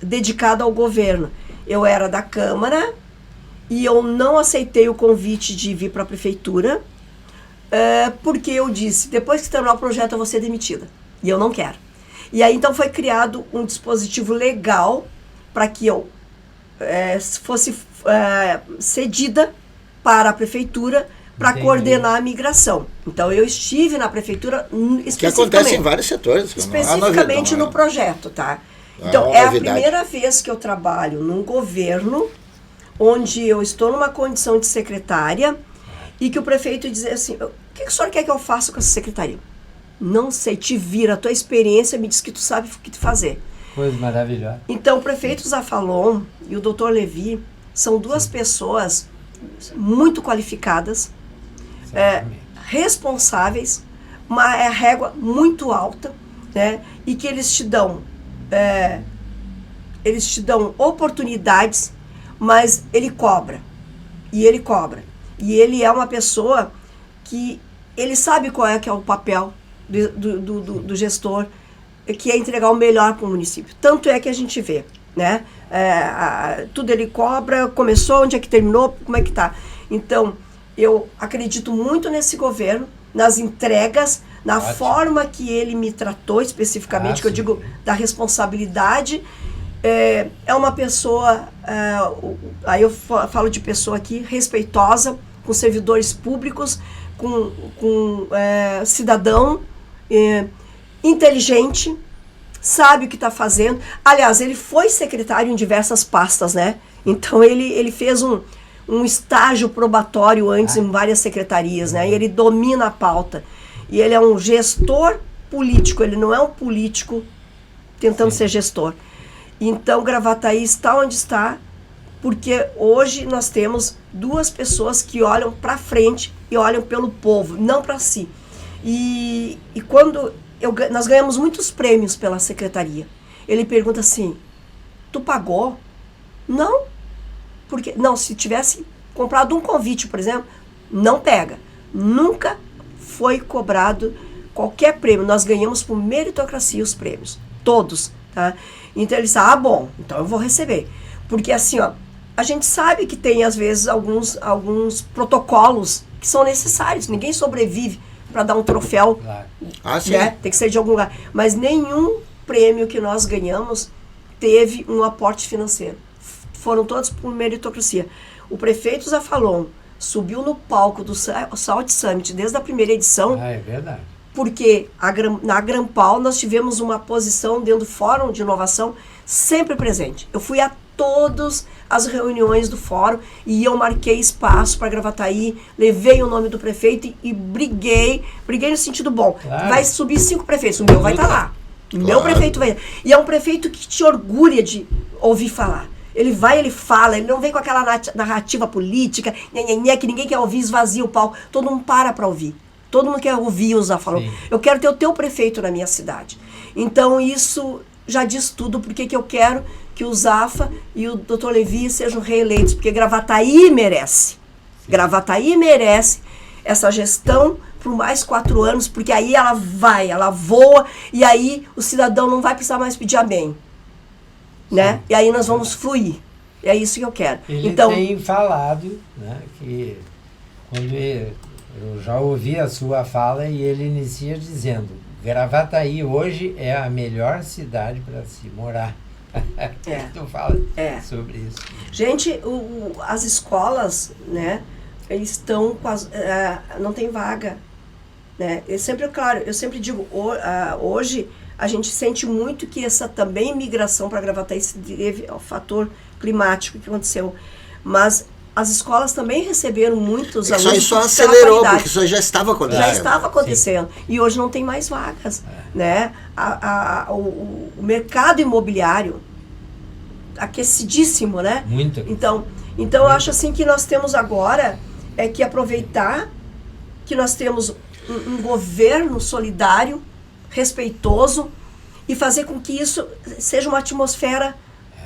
dedicado ao governo. Eu era da Câmara e eu não aceitei o convite de vir para a prefeitura porque eu disse, depois que terminar o projeto eu vou ser demitida. E eu não quero. E aí então foi criado um dispositivo legal para que eu fosse cedida para a prefeitura para coordenar a migração. Então eu estive na prefeitura especificamente. Que acontece em vários setores. Especificamente no projeto, tá? Então é a primeira vez que eu trabalho num governo onde eu estou numa condição de secretária e que o prefeito diz assim, o que o senhor quer que eu faça com essa secretaria? Não sei, te vira, a tua experiência me diz que tu sabe o que fazer. Coisa maravilhosa. Então, o prefeito Zafalon e o doutor Levi são duas pessoas muito qualificadas, responsáveis, uma régua muito alta, né? E que eles te dão oportunidades, mas ele cobra. E ele é uma pessoa que ele sabe qual que é o papel do gestor, que é entregar o melhor para o município. Tanto é que a gente vê, né? Tudo ele cobra, começou, onde é que terminou, como é que tá. Então, eu acredito muito nesse governo, nas entregas, na forma que ele me tratou especificamente, que eu digo da responsabilidade. É uma pessoa, aí eu falo de pessoa aqui, respeitosa, com servidores públicos, com cidadão, inteligente, sabe o que está fazendo. Aliás, ele foi secretário em diversas pastas, né? Então ele fez um estágio probatório antes em várias secretarias, né? E ele domina a pauta. E ele é um gestor político, ele não é um político tentando ser gestor. Então, Gravataí está onde está, porque hoje nós temos 2 pessoas que olham para frente e olham pelo povo, não para si. E quando nós ganhamos muitos prêmios pela secretaria, ele pergunta assim, tu pagou? Não. Porque, não, se tivesse comprado um convite, por exemplo, não pega. Nunca foi cobrado qualquer prêmio. Nós ganhamos por meritocracia os prêmios. Todos, tá? Então ele disse, bom, então eu vou receber. Porque assim, ó, a gente sabe que tem, às vezes, alguns protocolos que são necessários. Ninguém sobrevive para dar um troféu. Claro. Sim. Né? Tem que ser de algum lugar. Mas nenhum prêmio que nós ganhamos teve um aporte financeiro. Foram todos por meritocracia. O prefeito Zafalon subiu no palco do Salt Summit desde a primeira edição. É verdade. Porque na Grampal nós tivemos uma posição dentro do Fórum de Inovação sempre presente. Eu fui a todas as reuniões do fórum e eu marquei espaço para Gravataí, levei o nome do prefeito e briguei no sentido bom. Claro. Vai subir 5 prefeitos, o meu vai estar lá. O meu prefeito vai. E é um prefeito que te orgulha de ouvir falar. Ele vai, ele fala, ele não vem com aquela narrativa política, que ninguém quer ouvir, esvazia o palco. Todo mundo para ouvir. Todo mundo quer ouvir o Zafalon. Eu quero ter o teu prefeito na minha cidade. Então isso já diz tudo, porque que eu quero que o Zafa e o Dr. Levi sejam reeleitos, porque Gravataí merece. Gravataí merece essa gestão por mais 4 anos, porque aí ela voa, e aí o cidadão não vai precisar mais pedir amém. Né? E aí nós vamos fluir. É isso que eu quero. Ele tem falado, né, que quando eu já ouvi a sua fala e ele inicia dizendo, Gravataí hoje é a melhor cidade para se morar. Tu fala sobre isso. Gente, as escolas, né, estão não tem vaga, né? Eu sempre digo, hoje a gente sente muito que essa também migração para Gravataí se deve ao fator climático que aconteceu, mas as escolas também receberam muitos alunos. Isso só acelerou, porque isso já estava acontecendo. Já estava acontecendo. Sim. E hoje não tem mais vagas. Né? O mercado imobiliário aquecidíssimo, né? Muito. Então eu acho assim que nós temos agora que aproveitar que nós temos um governo solidário, respeitoso, e fazer com que isso seja uma atmosfera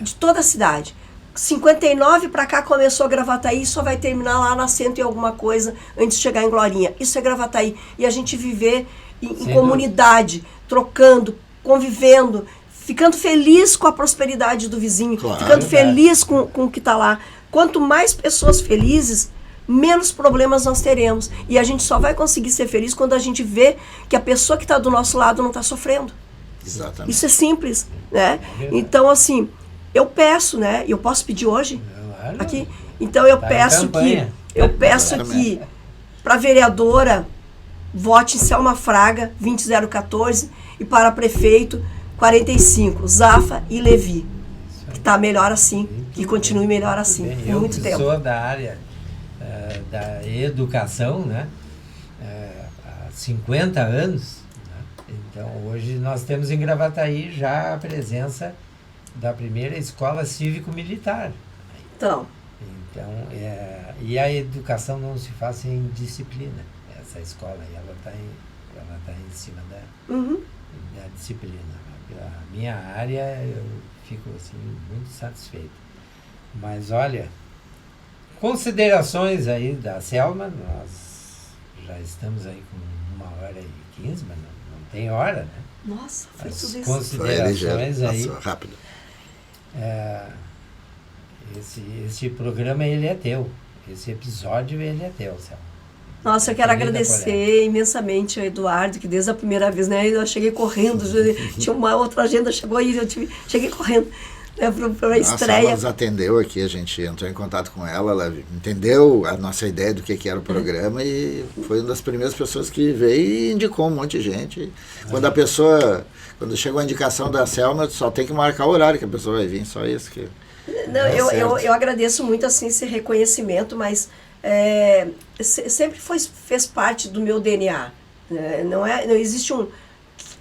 de toda a cidade. 59 para cá começou a Gravataí, só vai terminar lá na 100 e alguma coisa antes de chegar em Glorinha. Isso é Gravataí. E a gente viver em comunidade, trocando, convivendo, ficando feliz com a prosperidade do vizinho, ficando feliz com o que está lá. Quanto mais pessoas felizes, menos problemas nós teremos. E a gente só vai conseguir ser feliz quando a gente vê que a pessoa que está do nosso lado não está sofrendo. Exatamente. Isso é simples, né? Então, assim, eu peço, né? Eu posso pedir hoje? Aqui. Então eu peço que para vereadora vote em Selma Fraga 20014 e para prefeito 45, Zafa e Levi. Que está melhor assim, que continue melhor assim, por muito tempo. Eu sou da área da educação, né? Há 50 anos. Né? Então hoje nós temos em Gravataí já a presença da primeira escola cívico-militar. Então, e a educação não se faz sem disciplina. Essa escola aí, ela tá em cima da disciplina. A minha área, eu fico assim, muito satisfeito. Mas olha, considerações aí da Selma, nós já estamos aí com 1h15, mas não tem hora, né? Nossa, foi as tudo isso. considerações aí. Passou rápido. Esse programa, ele é teu. Esse episódio, ele é teu, Selma. Nossa, eu quero agradecer imensamente ao Eduardo, que desde a primeira vez, né, eu cheguei correndo, tinha uma outra agenda, chegou aí, cheguei correndo. né, para a Nossa, estreia. ela nos atendeu aqui, a gente entrou em contato com ela entendeu a nossa ideia do que era o programa e foi uma das primeiras pessoas que veio e indicou um monte de gente. Quando chega uma indicação da Selma, só tem que marcar o horário que a pessoa vai vir, só isso que... Não, eu agradeço muito assim esse reconhecimento, mas sempre fez parte do meu DNA. Não existe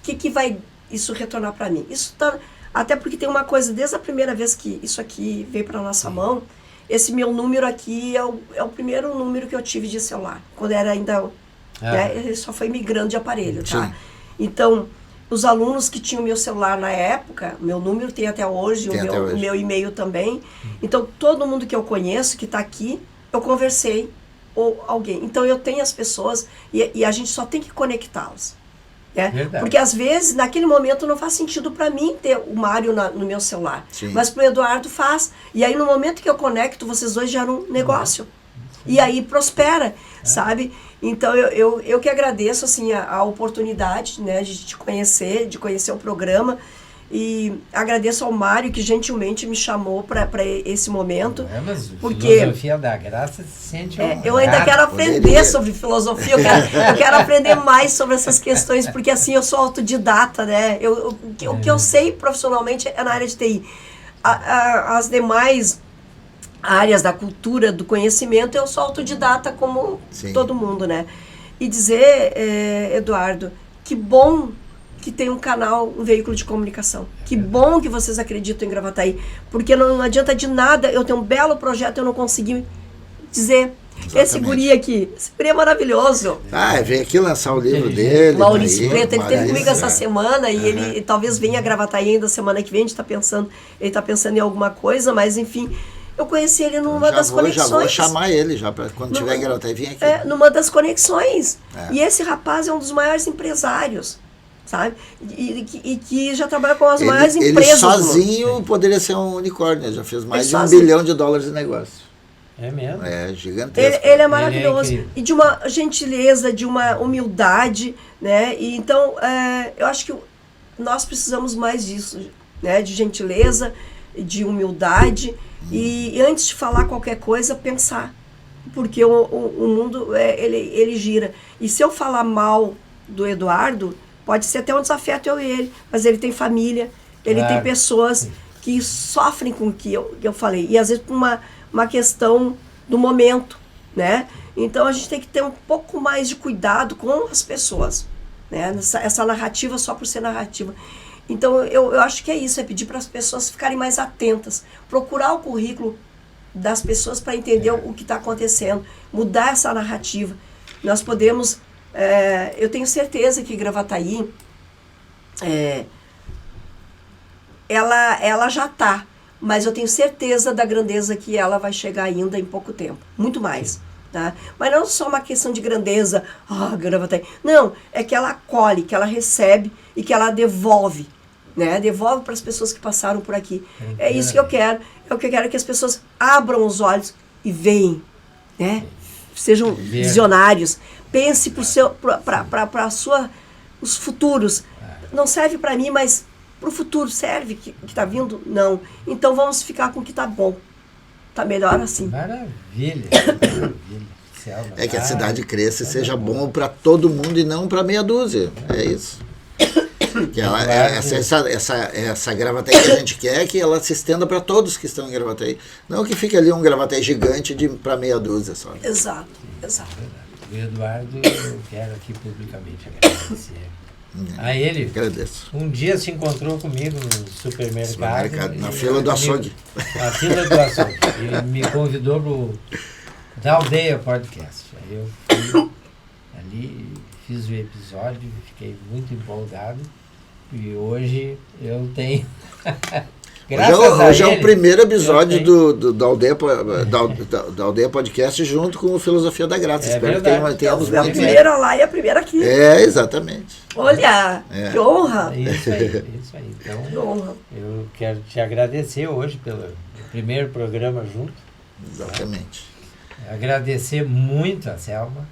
que vai isso retornar para mim. Isso tá, até porque tem uma coisa, desde a primeira vez que isso aqui veio para nossa mão, esse meu número aqui é o primeiro número que eu tive de celular, quando era ainda, né, ele só foi migrando de aparelho, tá? Sim. Então, os alunos que tinham meu celular na época, meu número tem até hoje, o meu e-mail também. Então, todo mundo que eu conheço, que está aqui, eu conversei ou alguém. Então, eu tenho as pessoas e a gente só tem que conectá-las. Né? Porque, às vezes, naquele momento não faz sentido para mim ter o Mário no meu celular. Sim. Mas para o Eduardo faz. E aí, no momento que eu conecto, vocês dois geram um negócio. E aí prospera, sabe? Então, eu que agradeço, assim, a oportunidade, né, de te conhecer, de conhecer o programa. E agradeço ao Mário, que gentilmente me chamou para esse momento. Mas porque filosofia da graça se sente eu ainda quero aprender sobre filosofia, eu quero aprender mais sobre essas questões, porque assim, eu sou autodidata, né? O que eu sei profissionalmente é na área de TI. As demais áreas da cultura, do conhecimento, eu sou autodidata como Sim. todo mundo, né? E dizer, Eduardo, que bom que tem um canal, um veículo de comunicação. Que bom que vocês acreditam em Gravataí, porque não adianta de nada eu ter um belo projeto e eu não conseguir dizer. Exatamente. Esse guri aqui, esse guri é maravilhoso. Veio aqui lançar o livro dele. Maurício daí, Preto, ele esteve comigo essa é. semana e ele talvez venha a Gravataí ainda semana que vem, ele está pensando em alguma coisa, mas enfim, eu conheci ele numa das conexões. Já vou chamar ele, já para quando tiver em Gravataí, vir aqui. Numa das conexões. E esse rapaz é um dos maiores empresários, sabe? E que já trabalha com as maiores empresas. Ele sozinho poderia ser um unicórnio, já fez mais de $1 bilhão de negócio. É mesmo? É gigantesco. Ele é maravilhoso. E de uma gentileza, de uma humildade, né? E então, eu acho que nós precisamos mais disso, né? De gentileza, de humildade. E antes de falar qualquer coisa, pensar. Porque o mundo, ele gira. E se eu falar mal do Eduardo, pode ser até um desafeto eu e ele, mas ele tem família, ele tem pessoas que sofrem com o que eu falei. E às vezes por uma questão do momento, né? Então a gente tem que ter um pouco mais de cuidado com as pessoas, né? Essa narrativa só por ser narrativa. Então eu acho que é isso, é pedir para as pessoas ficarem mais atentas, procurar o currículo das pessoas para entender o que está acontecendo, mudar essa narrativa. Nós podemos, eu tenho certeza que Gravataí, ela já está, mas eu tenho certeza da grandeza que ela vai chegar ainda em pouco tempo, muito mais. Tá? Mas não só uma questão de grandeza, Gravataí. Não, é que ela acolhe, que ela recebe e que ela devolve. Né? Devolve para as pessoas que passaram por aqui. É isso que eu quero. É o que eu quero, que as pessoas abram os olhos e veem. Né? Sejam visionários. Pense para os futuros. Não serve para mim, mas para o futuro serve que está vindo? Não. Então vamos ficar com o que está bom. Está melhor assim. Maravilha. É que a cidade cresça e seja bom para todo mundo e não para meia dúzia. É isso. Que essa Gravataí que a gente quer, que ela se estenda para todos que estão em Gravataí. Não que fique ali um Gravataí gigante para meia dúzia só. Exato. O Eduardo, eu quero aqui publicamente agradecer a ele. Agradeço. Um dia se encontrou comigo no supermercado. Na fila do açougue. Na fila do açougue. E me convidou para Da Aldeia Podcast. Aí eu fui ali, fiz o episódio, fiquei muito empolgado. E hoje eu tenho... Hoje é o primeiro episódio da Aldeia Podcast junto com o Filosofia da Graça. Espero que tenhamos muito. A primeira lá e a primeira aqui. Exatamente. Olha, que honra. Isso aí. Então, que honra. Eu quero te agradecer hoje pelo primeiro programa junto. Exatamente. Agradecer muito a Selma.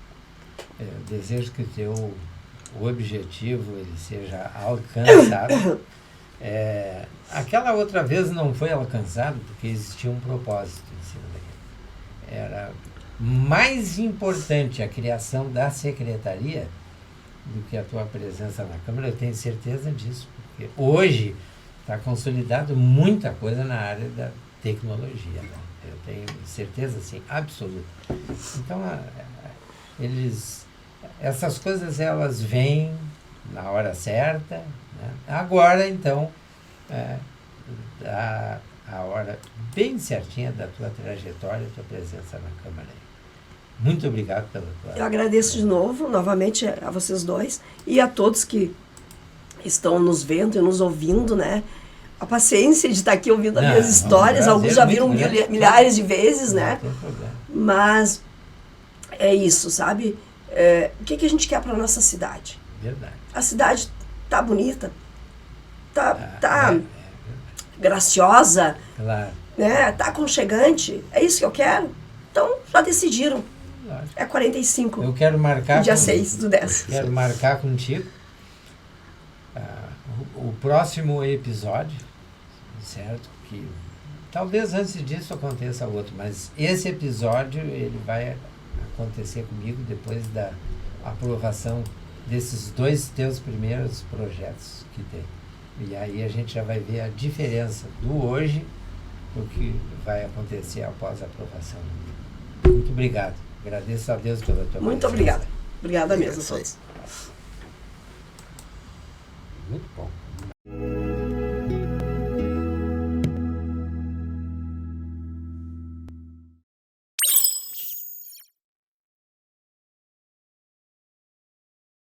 Eu desejo que o objetivo ele seja alcançado. Aquela outra vez não foi alcançado porque existia um propósito em cima daquilo. Era mais importante a criação da secretaria do que a tua presença na Câmara, eu tenho certeza disso, porque hoje está consolidado muita coisa na área da tecnologia, né? Eu tenho certeza, assim, absoluta. Então, essas coisas, elas vêm na hora certa, né? Agora, então, a hora bem certinha da tua trajetória, tua presença na Câmara. Muito obrigado pela tua... Eu agradeço de novo, novamente, a vocês dois e a todos que estão nos vendo e nos ouvindo, né? A paciência de estar aqui ouvindo as minhas histórias. Alguns já viram milhares de vezes, né? Não tem problema. Mas é isso, sabe? O que a gente quer para nossa cidade? Verdade. A cidade tá bonita, tá graciosa, Claro. né? Tá aconchegante. É isso que eu quero? Então, já decidiram. Lógico. É 45, Eu quero marcar... dia 6/10. Quero marcar contigo o próximo episódio, certo? Que talvez antes disso aconteça outro, mas esse episódio ele vai acontecer comigo depois da aprovação desses 2 teus primeiros projetos que tem. E aí a gente já vai ver a diferença do hoje do que vai acontecer após a aprovação. Muito obrigado. Agradeço a Deus pela tua presença. Muito obrigada. Obrigada mesmo a Isso aí. todos.